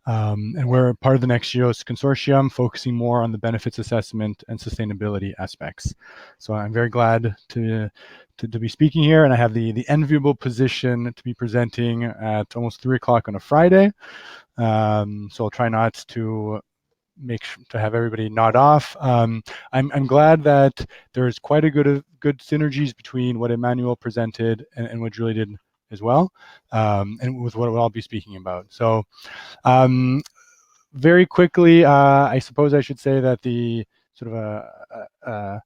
And we're part of the NextGeos consortium, focusing more on the benefits assessment and sustainability aspects. So I'm very glad to be speaking here, and I have the enviable position to be presenting at almost 3 o'clock on a Friday. So I'll try not to have everybody nod off. I'm glad that there's quite a good synergies between what Emmanuel presented and what Julie did as well, and with what I'll be speaking about. So very quickly, I suppose I should say that the sort of a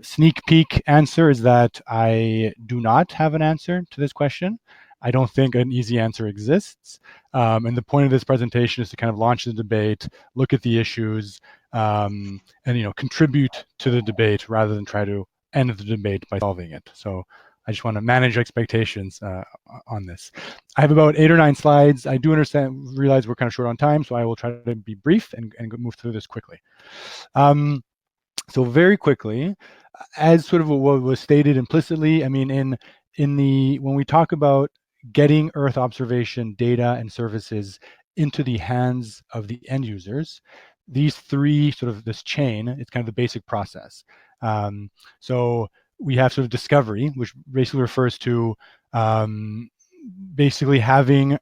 sneak peek answer is that I do not have an answer to this question. I don't think an easy answer exists. And the point of this presentation is to kind of launch the debate, look at the issues, and contribute to the debate rather than try to end the debate by solving it. So I just want to manage expectations on this. I have about 8 or 9 slides. I do realize we're kind of short on time, so I will try to be brief and move through this quickly. So very quickly, as sort of what was stated implicitly, I mean, when we talk about getting Earth observation data and services into the hands of the end users, these three this chain, it's kind of the basic process. So we have sort of discovery, which basically refers to basically having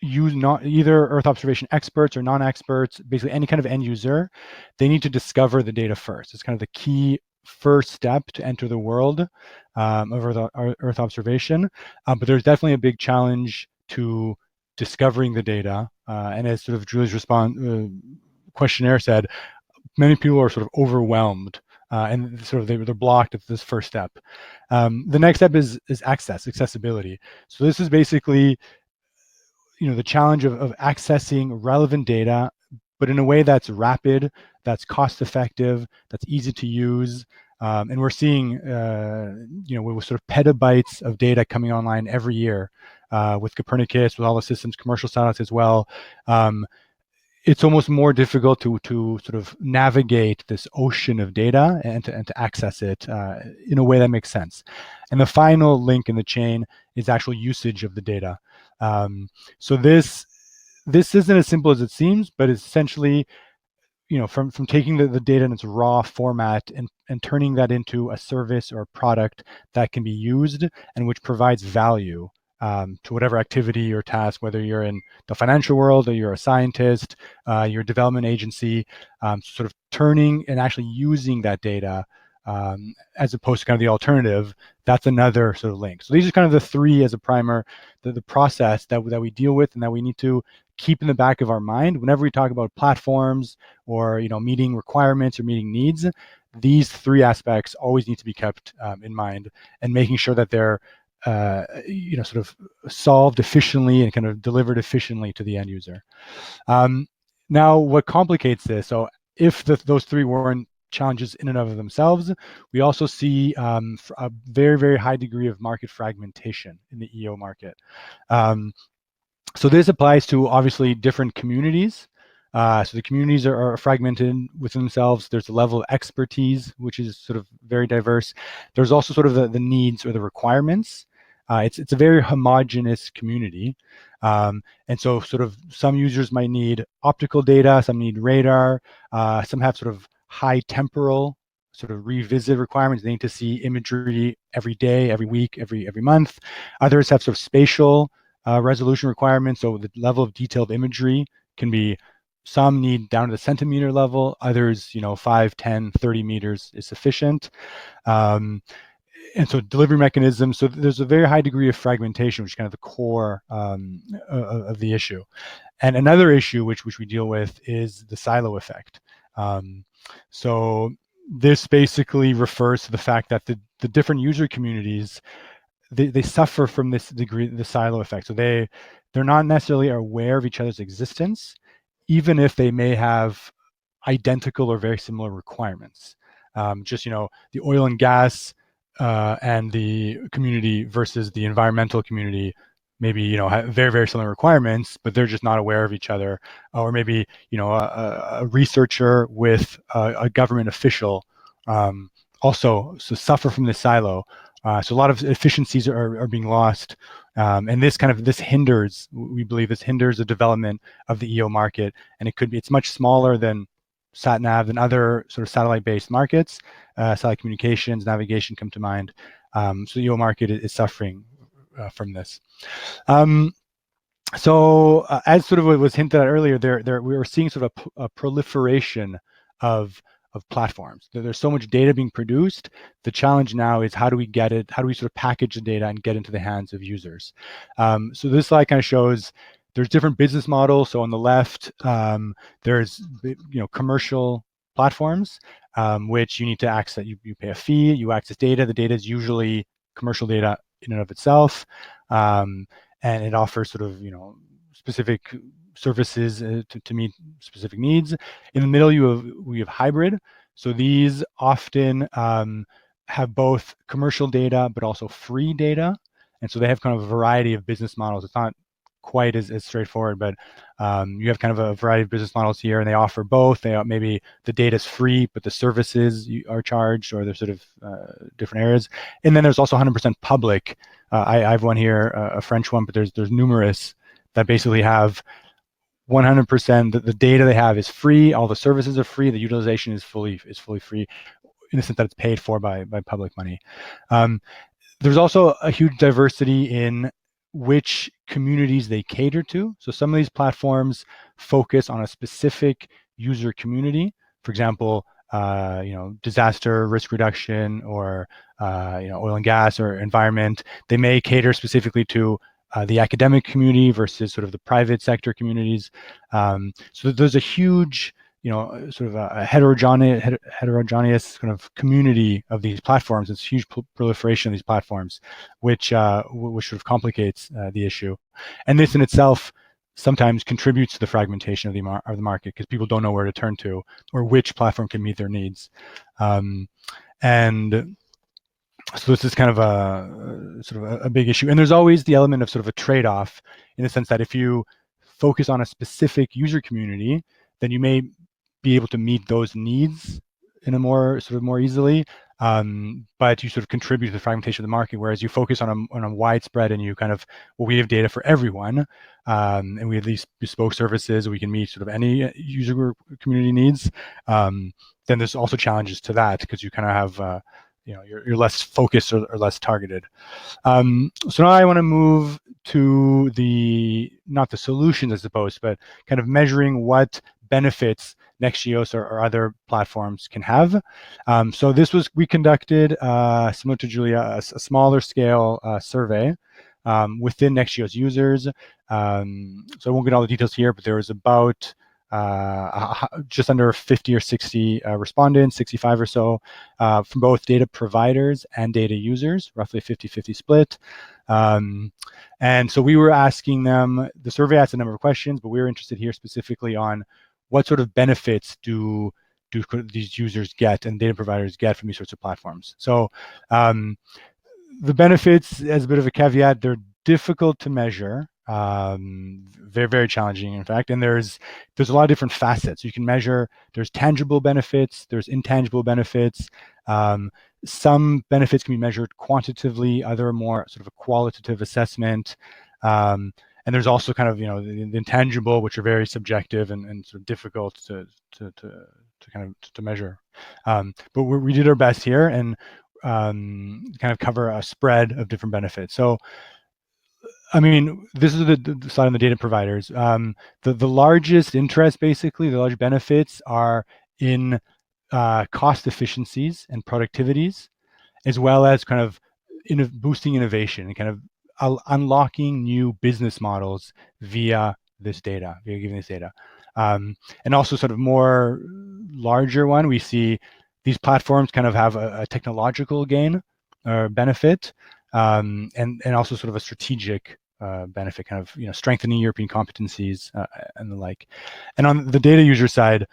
either Earth observation experts or non-experts, basically any kind of end user, they need to discover the data first. It's kind of the key first step to enter the world of Earth observation. But there's definitely a big challenge to discovering the data. And as sort of Julie's questionnaire said, many people are sort of overwhelmed and sort of they're blocked at this first step. The next step is accessibility. So this is basically the challenge of accessing relevant data, but in a way that's rapid, that's cost effective, that's easy to use. And we're seeing, with sort of petabytes of data coming online every year with Copernicus, with all the systems, commercial satellites as well. It's almost more difficult to sort of navigate this ocean of data and to access it in a way that makes sense. And the final link in the chain is actual usage of the data. So this isn't as simple as it seems, but it's essentially, from taking the data in its raw format and turning that into a service or a product that can be used and which provides value to whatever activity or task, whether you're in the financial world or you're a scientist, you're a development agency, sort of turning and actually using that data as opposed to kind of the alternative. That's another sort of link. So these are kind of the three as a primer, the process that we deal with and that we need to keep in the back of our mind whenever we talk about platforms or meeting requirements or meeting needs. These three aspects always need to be kept in mind, and making sure that they're sort of solved efficiently and kind of delivered efficiently to the end user. Now, what complicates this? So if those three weren't challenges in and of themselves, we also see a very, very high degree of market fragmentation in the EO market. So this applies to obviously different communities. So the communities are fragmented within themselves. There's a level of expertise, which is sort of very diverse. There's also sort of the needs or the requirements. It's a very homogeneous community. And so sort of some users might need optical data, some need radar, some have sort of high temporal sort of revisit requirements. They need to see imagery every day, every week, every month. Others have sort of spatial resolution requirements. So the level of detailed imagery can be, some need down to the centimeter level, others, 5, 10, 30 meters is sufficient. And so delivery mechanisms, so there's a very high degree of fragmentation, which is kind of the core of the issue. And another issue which we deal with is the silo effect. So this basically refers to the fact that the different user communities, they suffer from this degree, the silo effect. So they're not necessarily aware of each other's existence, even if they may have identical or very similar requirements. Just, the oil and gas and the community versus the environmental community, maybe, have very, very similar requirements, but they're just not aware of each other. Or maybe, a researcher with a government official also suffer from this silo. So a lot of efficiencies are being lost. And this hinders, we believe this hinders the development of the EO market. And it's much smaller than sat-nav and other sort of satellite-based markets. Satellite communications, navigation come to mind. So the EO market is suffering from this. So as sort of what was hinted at earlier, we were seeing sort of a proliferation of platforms. There's so much data being produced. The challenge now is how do we sort of package the data and get into the hands of users? So this slide kind of shows there's different business models. So on the left, there's commercial platforms, which you need to access. You pay a fee, you access data. The data is usually commercial data in and of itself, and it offers sort of specific services to meet specific needs. In the middle, we have hybrid. So these often have both commercial data but also free data, and so they have kind of a variety of business models. It's not quite as straightforward, but you have kind of a variety of business models here, and they offer both. Maybe the data is free, but the services are charged, or they're sort of different areas. And then there's also 100% public. I have one here, a French one, but there's numerous that basically have 100%. The data they have is free. All the services are free. The utilization is fully free, in the sense that it's paid for by public money. There's also a huge diversity in which communities they cater to. So some of these platforms focus on a specific user community. For example, disaster risk reduction, or oil and gas or environment. They may cater specifically to the academic community versus sort of the private sector communities. So there's a huge, sort of a heterogeneous kind of community of these platforms. It's huge proliferation of these platforms, which sort of complicates the issue. And this in itself sometimes contributes to the fragmentation of the market, because people don't know where to turn to or which platform can meet their needs. And so this is kind of a big issue. And there's always the element of sort of a trade-off, in the sense that if you focus on a specific user community, then you may be able to meet those needs in a more easily, but you sort of contribute to the fragmentation of the market. Whereas you focus on a widespread, and you kind of, we have data for everyone, and we have these bespoke services, we can meet sort of any user community needs. Then there's also challenges to that, because you kind of have you're less focused or less targeted. So now I want to move to not the solutions, I suppose, but kind of measuring what benefits Next.Geos or other platforms can have. So we conducted, similar to Julia, a smaller scale survey within Next.Geos users. So I won't get all the details here, but there was about just under 50 or 60 respondents, 65 or so, from both data providers and data users, roughly 50-50 split. And so we were asking them, the survey asked a number of questions, but we were interested here specifically on what sort of benefits do these users get and data providers get from these sorts of platforms. So the benefits, as a bit of a caveat, they're difficult to measure. Very, very challenging, in fact. And there's a lot of different facets you can measure. There's tangible benefits, there's intangible benefits. Some benefits can be measured quantitatively, other more sort of a qualitative assessment. And there's also kind of, the intangible, which are very subjective and sort of difficult to measure. But we did our best here, and kind of cover a spread of different benefits. So, I mean, this is the slide on the data providers. The largest interest, basically, the large benefits are in cost efficiencies and productivities, as well as kind of boosting innovation and kind of unlocking new business models via giving this data. And also sort of more larger one, we see these platforms kind of have a technological gain or benefit, and also sort of a strategic benefit, kind of strengthening European competencies and the like. And on the data user side,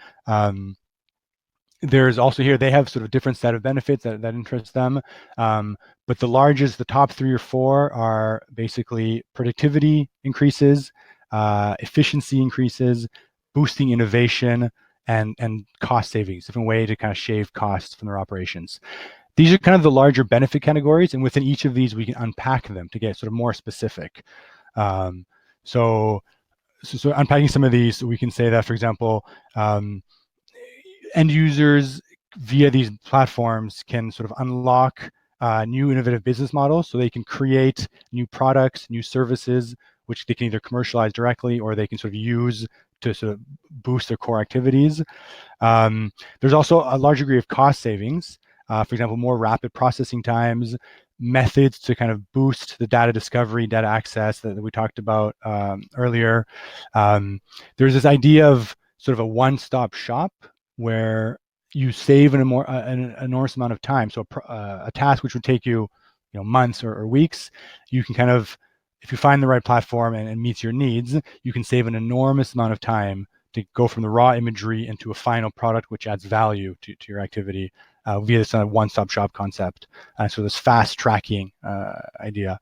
there's also here, they have sort of different set of benefits that interest them. But the top 3 or 4 are basically productivity increases, efficiency increases, boosting innovation, and cost savings, different way to kind of shave costs from their operations. These are kind of the larger benefit categories, and within each of these, we can unpack them to get sort of more specific. So unpacking some of these, we can say that, for example, end users via these platforms can sort of unlock new innovative business models, so they can create new products, new services, which they can either commercialize directly or they can sort of use to sort of boost their core activities. There's also a large degree of cost savings. For example, more rapid processing times, methods to kind of boost the data discovery, data access that we talked about earlier. There's this idea of sort of a one-stop shop where you save an enormous amount of time. So a task which would take you, months or weeks, you can kind of, if you find the right platform and meets your needs, you can save an enormous amount of time to go from the raw imagery into a final product which adds value to your activity via this one-stop shop concept. So this fast tracking idea.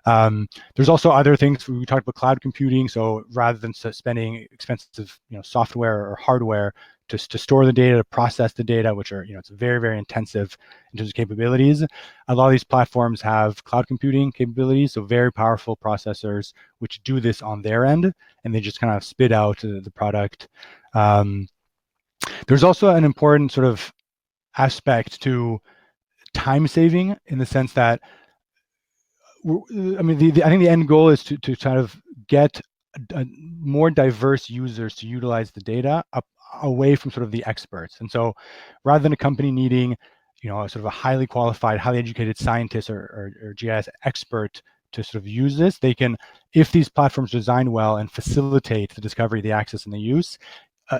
There's also other things. We talked about cloud computing. So rather than spending expensive software or hardware to store the data, to process the data, which are, it's very, very intensive in terms of capabilities. A lot of these platforms have cloud computing capabilities, so very powerful processors which do this on their end, and they just kind of spit out the product. There's also an important sort of aspect to time saving, in the sense that, I think the end goal is to kind of get more diverse users to utilize the data away from sort of the experts. And so rather than a company needing, sort of a highly qualified, highly educated scientist or GIS expert to sort of use this, they can, if these platforms design well and facilitate the discovery, the access, and the use,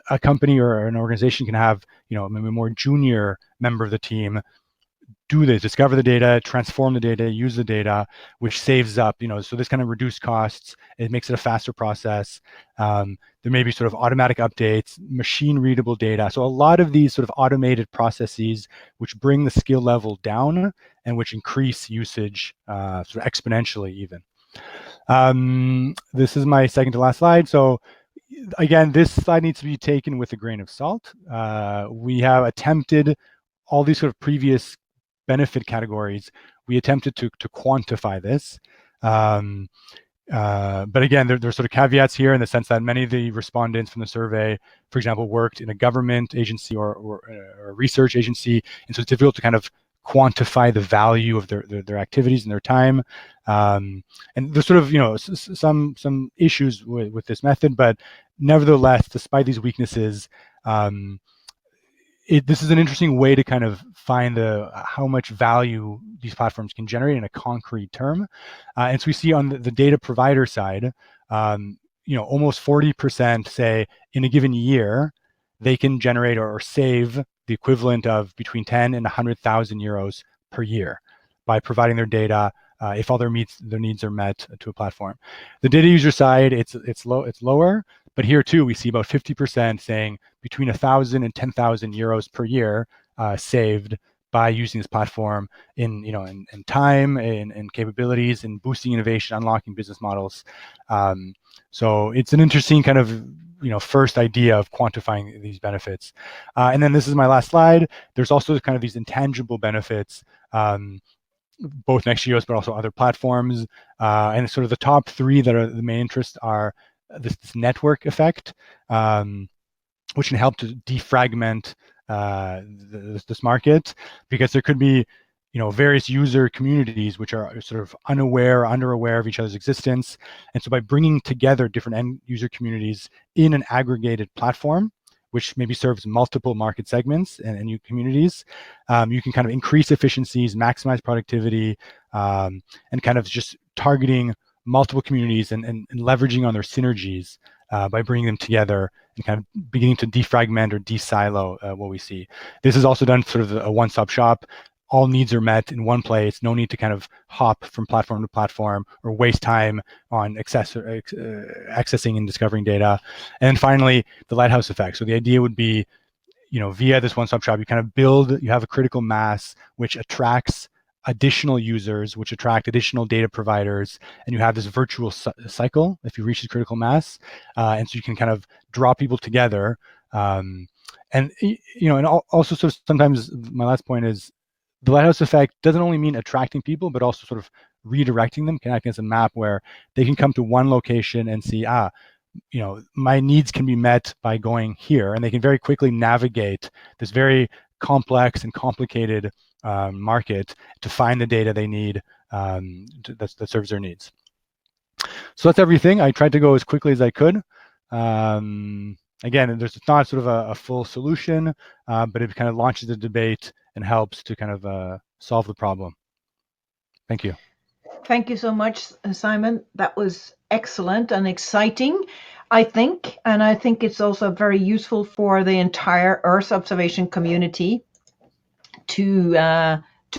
a company or an organization can have, maybe a more junior member of the team do this, discover the data, transform the data, use the data, which saves up, so this kind of reduced costs. It makes it a faster process. There may be sort of automatic updates, machine readable data. So a lot of these sort of automated processes which bring the skill level down and which increase usage sort of exponentially even. This is my second to last slide. So again, this slide needs to be taken with a grain of salt. We have attempted all these sort of previous benefit categories. We attempted to quantify this. But again, there's sort of caveats here, in the sense that many of the respondents from the survey, for example, worked in a government agency or a research agency, and so it's difficult to kind of quantify the value of their activities and their time. And there's sort of some issues with this method, but nevertheless, despite these weaknesses, this is an interesting way to kind of find how much value these platforms can generate in a concrete term. And so we see on the data provider side, almost 40% say in a given year, they can generate or save the equivalent of between 10 and 100,000 euros per year by providing their data, if all their needs are met to a platform. The data user side, it's lower. But here too, we see about 50% saying between 1,000 and 10,000 euros per year saved by using this platform in time, in capabilities, in boosting innovation, unlocking business models. So it's an interesting kind of first idea of quantifying these benefits. And then this is my last slide. There's also kind of these intangible benefits, both Next.js but also other platforms. And sort of the top 3 that are the main interest are this network effect, which can help to defragment this market, because there could be various user communities which are sort of unaware or underaware of each other's existence. And so by bringing together different end user communities in an aggregated platform, which maybe serves multiple market segments and new communities, you can kind of increase efficiencies, maximize productivity, and kind of just targeting multiple communities and leveraging on their synergies by bringing them together and kind of beginning to defragment or de-silo what we see. This is also done sort of a one-stop shop. All needs are met in one place. No need to kind of hop from platform to platform or waste time on accessing and discovering data. And then finally, the lighthouse effect. So the idea would be, via this one-stop shop, you have a critical mass which attracts additional users, which attract additional data providers, and you have this virtual cycle if you reach this critical mass. And so you can kind of draw people together. And also sort of sometimes my last point is the lighthouse effect doesn't only mean attracting people, but also sort of redirecting them, connecting as a map where they can come to one location and see, my needs can be met by going here, and they can very quickly navigate this very complex and complicated market to find the data they need that serves their needs. So that's everything. I tried to go as quickly as I could. Again, it's not sort of a full solution, but it kind of launches the debate and helps to kind of solve the problem. Thank you. Thank you so much, Simon. That was excellent and exciting, I think. And I think it's also very useful for the entire Earth observation community to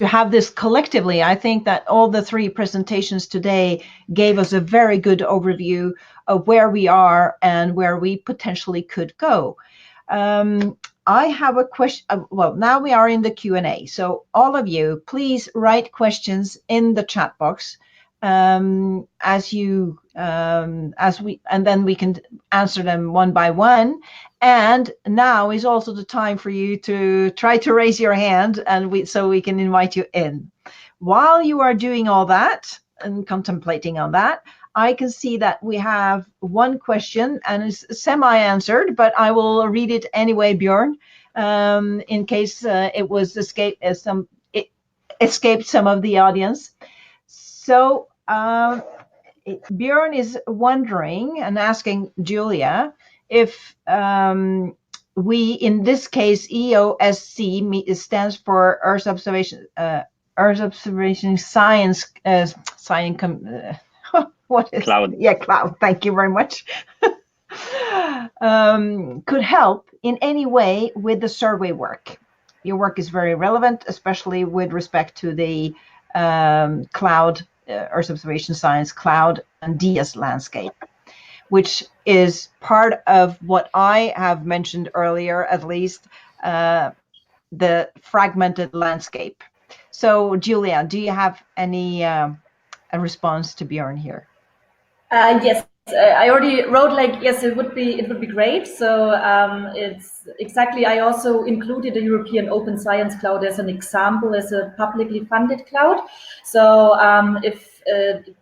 have this collectively. I think that all the three presentations today gave us a very good overview of where we are and where we potentially could go. I have a question. Well, now we are in the Q&A. So all of you, please write questions in the chat box and then we can answer them one by one. And now is also the time for you to try to raise your hand, and so we can invite you in. While you are doing all that and contemplating on that, I can see that we have one question, and it's semi-answered, but I will read it anyway, Björn, in case it escaped some of the audience. So Björn is wondering and asking Julia if we, in this case, EOSC stands for Earth Observation Science. What is Cloud? Yeah, cloud. Thank you very much. Could help in any way with the survey work. Your work is very relevant, especially with respect to the cloud, Earth Observation Science cloud and DS landscape, which is part of what I have mentioned earlier, at least, the fragmented landscape. So, Julia, do you have any a response to Björn here? Yes, I already wrote yes, it would be great. So it's exactly. I also included the European Open Science Cloud as an example, as a publicly funded cloud. So if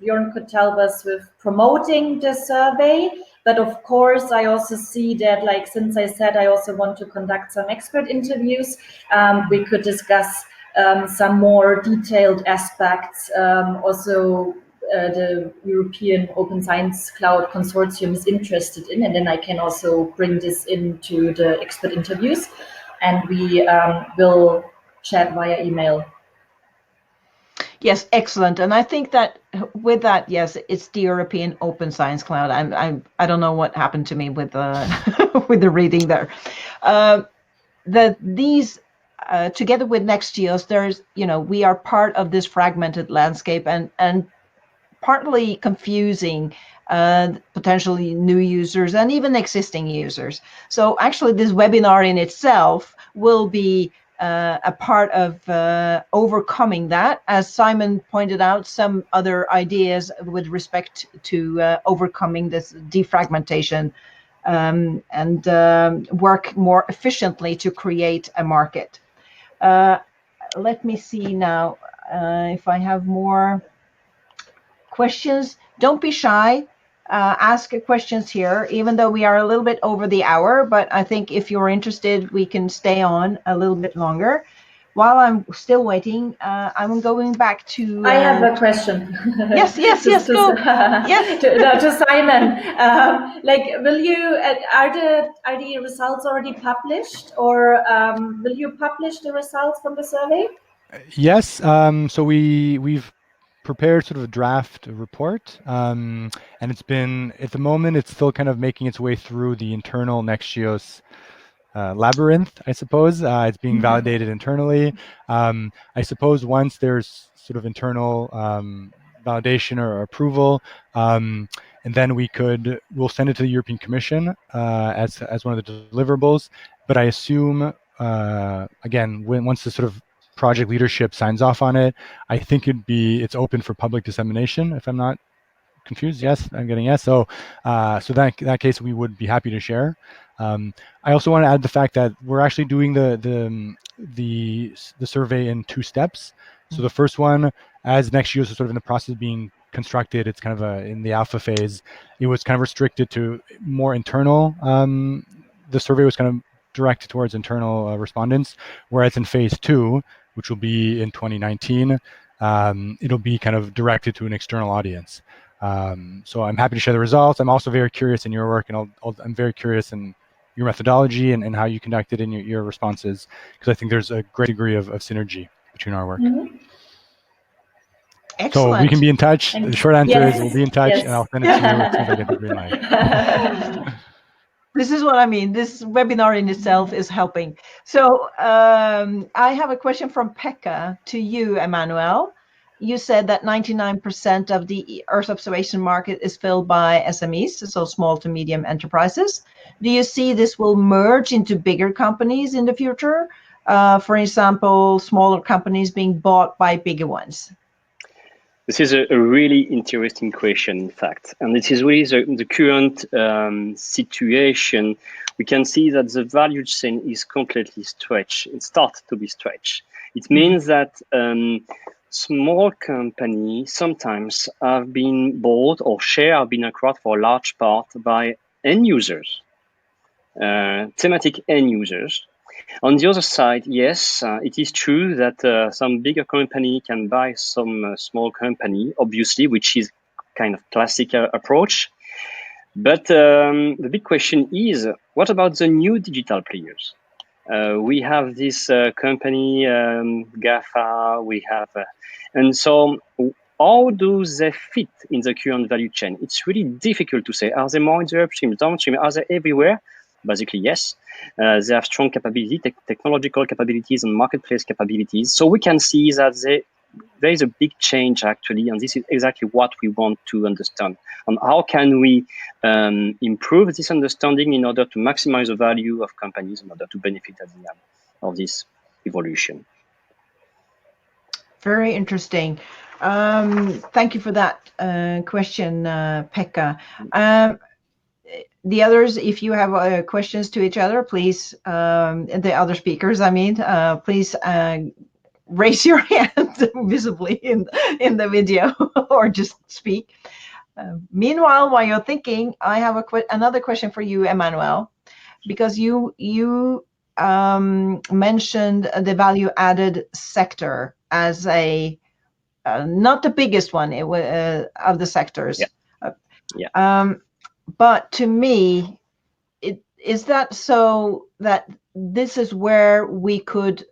Björn could help us with promoting the survey. But of course, I also see that, since I said I also want to conduct some expert interviews, we could discuss some more detailed aspects. Also, the European Open Science Cloud Consortium is interested in, and then I can also bring this into the expert interviews, and we will chat via email. Yes, excellent. And I think that with that, yes, it's the European Open Science Cloud. I don't know what happened to me with the with the reading there. These together with NextGeos, there's we are part of this fragmented landscape and partly confusing potentially new users and even existing users. So actually, this webinar in itself will be a part of overcoming that. As Simon pointed out, some other ideas with respect to overcoming this defragmentation and work more efficiently to create a market. Let me see now if I have more questions. Don't be shy. Ask questions here, even though we are a little bit over the hour, but I think if you're interested, we can stay on a little bit longer. While I'm still waiting, I'm going back to... I have a question. Yes, go. Yes. To Simon, will you, are the results already published, or will you publish the results from the survey? Yes, so we've prepared sort of a draft report, and it's been, at the moment, it's still kind of making its way through the internal Nexios labyrinth, I suppose. It's being validated internally. I suppose once there's sort of internal validation or approval, and then we'll send it to the European Commission as one of the deliverables. But I assume, again, once the sort of project leadership signs off on it, I think it's open for public dissemination, if I'm not confused. Yes, I'm getting yes. So that case, we would be happy to share. I also want to add the fact that we're actually doing the survey in 2 steps. So the first one, as Nexios is sort of in the process of being constructed, it's kind of in the alpha phase. It was kind of restricted to more internal. The survey was kind of directed towards internal respondents, whereas in phase 2, which will be in 2019, it'll be kind of directed to an external audience. So I'm happy to share the results. I'm also very curious in your work, and I'm very curious in your methodology and how you conducted in your responses, because I think there's a great degree of synergy between our work. Excellent. So we can be in touch. The short answer is we'll be in touch, and I'll send it to you as soon as I get the green light. This is what I mean. This webinar in itself is helping. So I have a question from Pekka to you, Emmanuel. You said that 99% of the Earth observation market is filled by SMEs, so small to medium enterprises. Do you see this will merge into bigger companies in the future? For example, smaller companies being bought by bigger ones? This is a really interesting question, in fact, and this is really the current situation. We can see that the value chain is completely stretched. It starts to be stretched. It means that small companies sometimes have been bought or share have been acquired for a large part by end users, thematic end users. On the other side, yes, it is true that some bigger company can buy some small company, obviously, which is kind of classic approach. But the big question is, what about the new digital players? We have this company, GAFA, and so how do they fit in the current value chain? It's really difficult to say. Are they more in the upstream, downstream? Are they everywhere? Basically, yes. They have strong capability, technological capabilities and marketplace capabilities. So we can see that there is a big change actually, and this is exactly what we want to understand. And how can we improve this understanding in order to maximize the value of companies in order to benefit at the end of this evolution? Very interesting. Thank you for that question, Pekka. The others, if you have questions to each other, please, the other speakers, I mean, please raise your hand visibly in the video or just speak. Meanwhile, while you're thinking, I have another question for you, Emmanuel, because you mentioned the value-added sector as a not the biggest one of the sectors. Yeah. But to me, is that so that this is where we could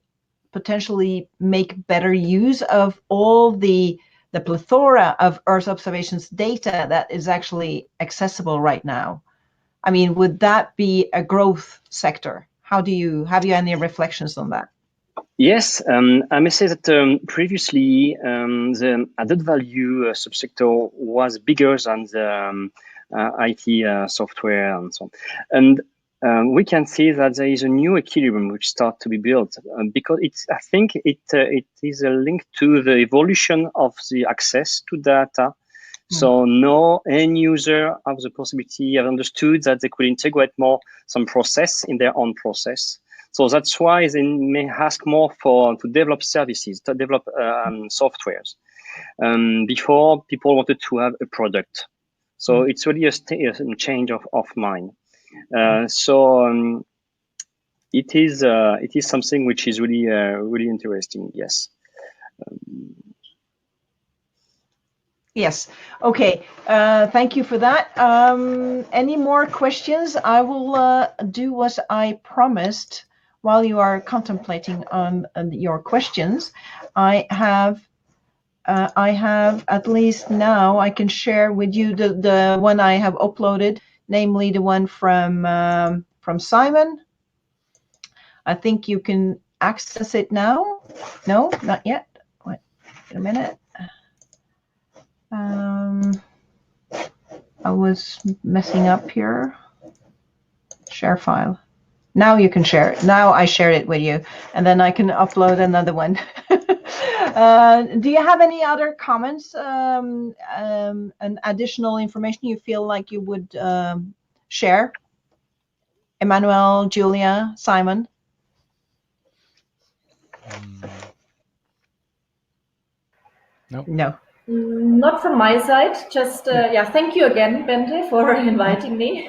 potentially make better use of all the plethora of Earth observations data that is actually accessible right now? I mean, would that be a growth sector? Have you any reflections on that? Yes, I may say that previously the added value subsector was bigger than the IT software and so on. And we can see that there is a new equilibrium which starts to be built because I think it is a link to the evolution of the access to data. So no end user have the possibility, have understood that they could integrate more some process in their own process. So that's why they may ask more to develop services, to develop softwares. Before, people wanted to have a product. So it's really a change of mind. So it is something which is really really interesting. Yes. Yes. Okay. Thank you for that. Any more questions? I will do what I promised while you are contemplating on your questions. I have I have at least now I can share with you the one I have uploaded, namely the one from Simon. I think you can access it now. No, not yet. Wait a minute. I was messing up here. Share file. Now you can share it. Now I shared it with you, and then I can upload another one. Do you have any other comments and additional information you feel like you would share? Emmanuel, Julia, Simon? No. No. Not from my side. Just yeah. Thank you again, Bente, for inviting me.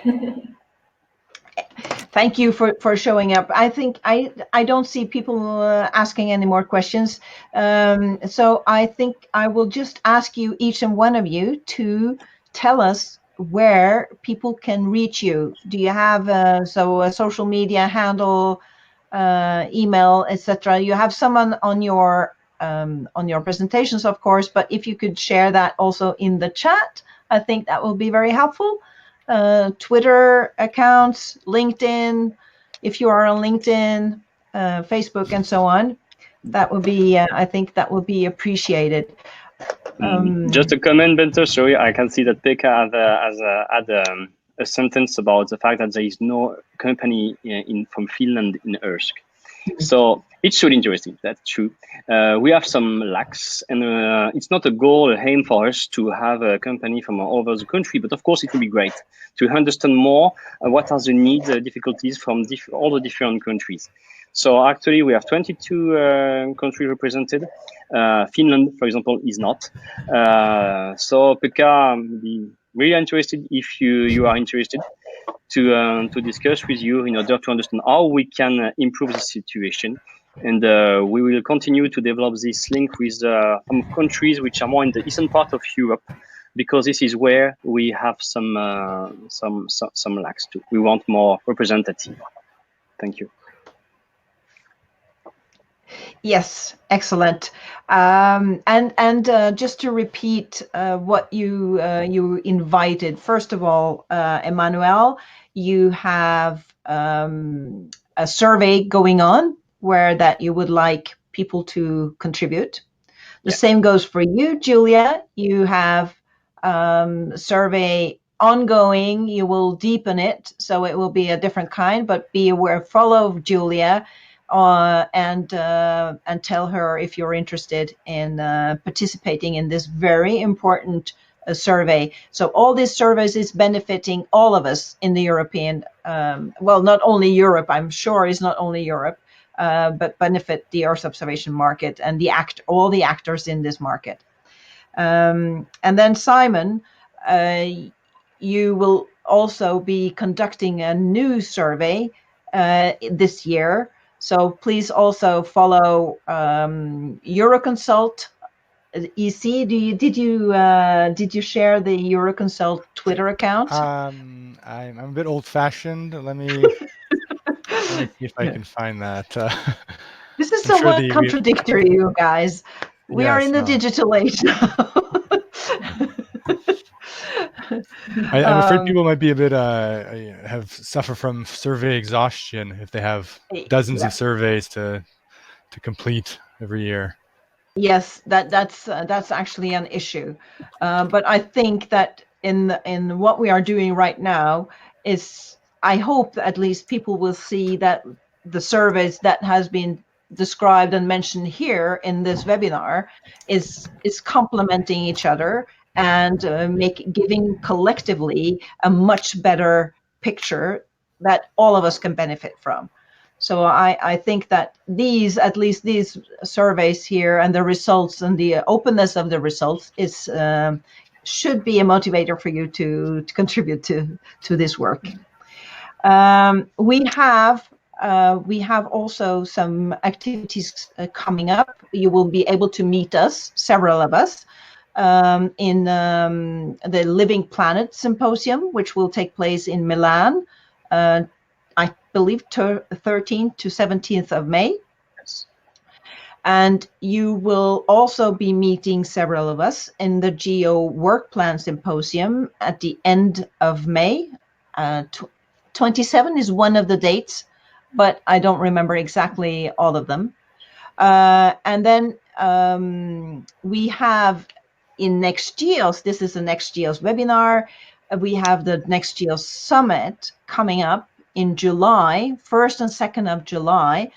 Thank you for showing up. I think I don't see people asking any more questions. So I think I will just ask you, each and one of you, to tell us where people can reach you. Do you have a social media handle, email, etc.? You have someone on your presentations, of course, but if you could share that also in the chat, I think that will be very helpful. Twitter accounts, LinkedIn, if you are on LinkedIn, Facebook, and so on. That would be, I think that would be appreciated. Just a comment, Bente. Sorry, I can see that Pekka had a sentence about the fact that there is no company from Finland in Ersk. So it's really interesting. That's true. We have some lacks, and it's not a goal, a aim for us to have a company from all over the country. But of course, it would be great to understand more what are the needs, difficulties from all the different countries. So actually, we have 22 countries represented. Finland, for example, is not. So Pekka, be really interested if you are interested to discuss with you in order to understand how we can improve the situation. And we will continue to develop this link with some countries which are more in the eastern part of Europe, because this is where we have some lacks too. We want more representative. Thank you. Yes, excellent. And just to repeat what you invited. First of all, Emmanuel, you have a survey going on where that you would like people to contribute. The same goes for you, Julia. You have survey ongoing. You will deepen it, so it will be a different kind. But be aware, follow Julia, and tell her if you're interested in participating in this very important survey. So all these surveys is benefiting all of us in the European. Well, not only Europe. I'm sure it's not only Europe. But benefit the Earth observation market and all the actors in this market. And then Simon, you will also be conducting a new survey this year. So please also follow Euroconsult. EC, did you share the Euroconsult Twitter account? I'm a bit old-fashioned. Let me see if I can find that. This is somewhat contradictory, you guys. We are in the digital age now. I'm afraid people might be a bit suffer from survey exhaustion if they have dozens of surveys to complete every year. Yes, that's actually an issue, but I think that in what we are doing right now is, I hope that at least people will see that the surveys that has been described and mentioned here in this webinar is complementing each other and giving collectively a much better picture that all of us can benefit from. So I think that at least these surveys here and the results and the openness of the results should be a motivator for you to contribute to this work. We have also some activities coming up. You will be able to meet us, several of us, in the Living Planet Symposium, which will take place in Milan, I believe 13th to 17th of May. And you will also be meeting several of us in the Geo Work Plan Symposium at the end of May. 27 is one of the dates, but I don't remember exactly all of them. And then we have in NextGeos, this is the NextGeos webinar, we have the NextGeos Summit coming up in July, 1st and 2nd of July,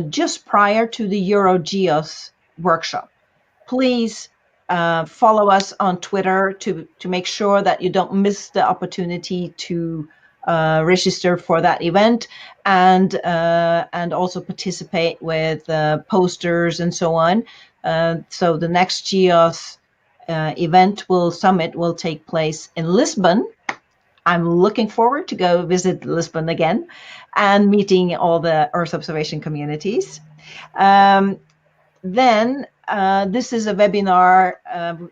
just prior to the EuroGeos workshop. Please follow us on Twitter to make sure that you don't miss the opportunity to register for that event, and also participate with posters and so on. So the NextGeos summit will take place in Lisbon. I'm looking forward to go visit Lisbon again and meeting all the Earth observation communities. Then this is a webinar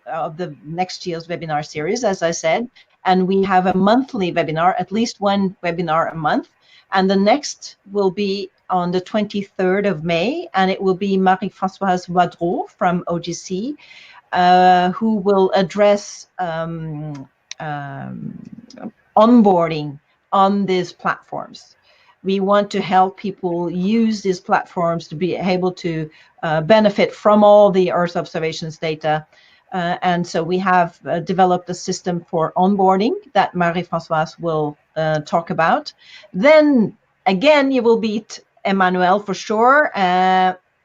of the NextGeos webinar series, as I said, and we have a monthly webinar, at least one webinar a month. And the next will be on the 23rd of May, and it will be Marie-Françoise Wadreau from OGC, who will address onboarding on these platforms. We want to help people use these platforms to be able to benefit from all the Earth observations data. And so we have developed a system for onboarding that Marie-Françoise will talk about. Then again, you will meet Emmanuel for sure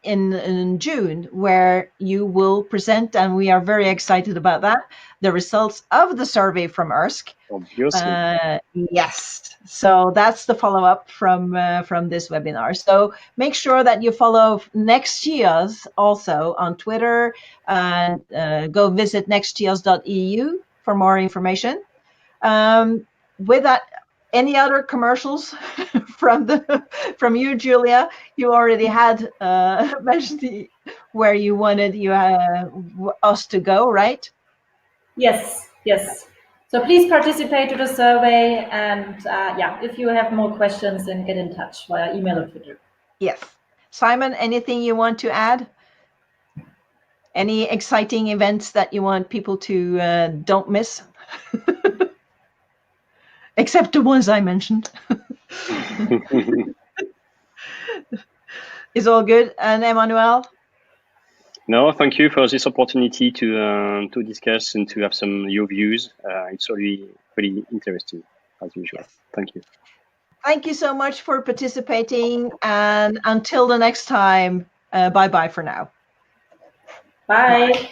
in June, where you will present, and we are very excited about that, the results of the survey from ERSC. Obviously. Yes, so that's the follow-up from this webinar. So make sure that you follow NextGeos also on Twitter, and go visit nextgeos.eu for more information. With that, any other commercials from you, Julia? You already had mentioned where you wanted us to go, right? Yes, yes. So please participate to the survey, and yeah, if you have more questions, then get in touch via email or Twitter. Yes. Simon, anything you want to add? Any exciting events that you want people to don't miss? Except the ones I mentioned. Is all good? And Emmanuel? No, thank you for this opportunity to discuss and to have some your views. It's really interesting as usual. Yes. Thank you. Thank you so much for participating, and until the next time, bye-bye for now. Bye.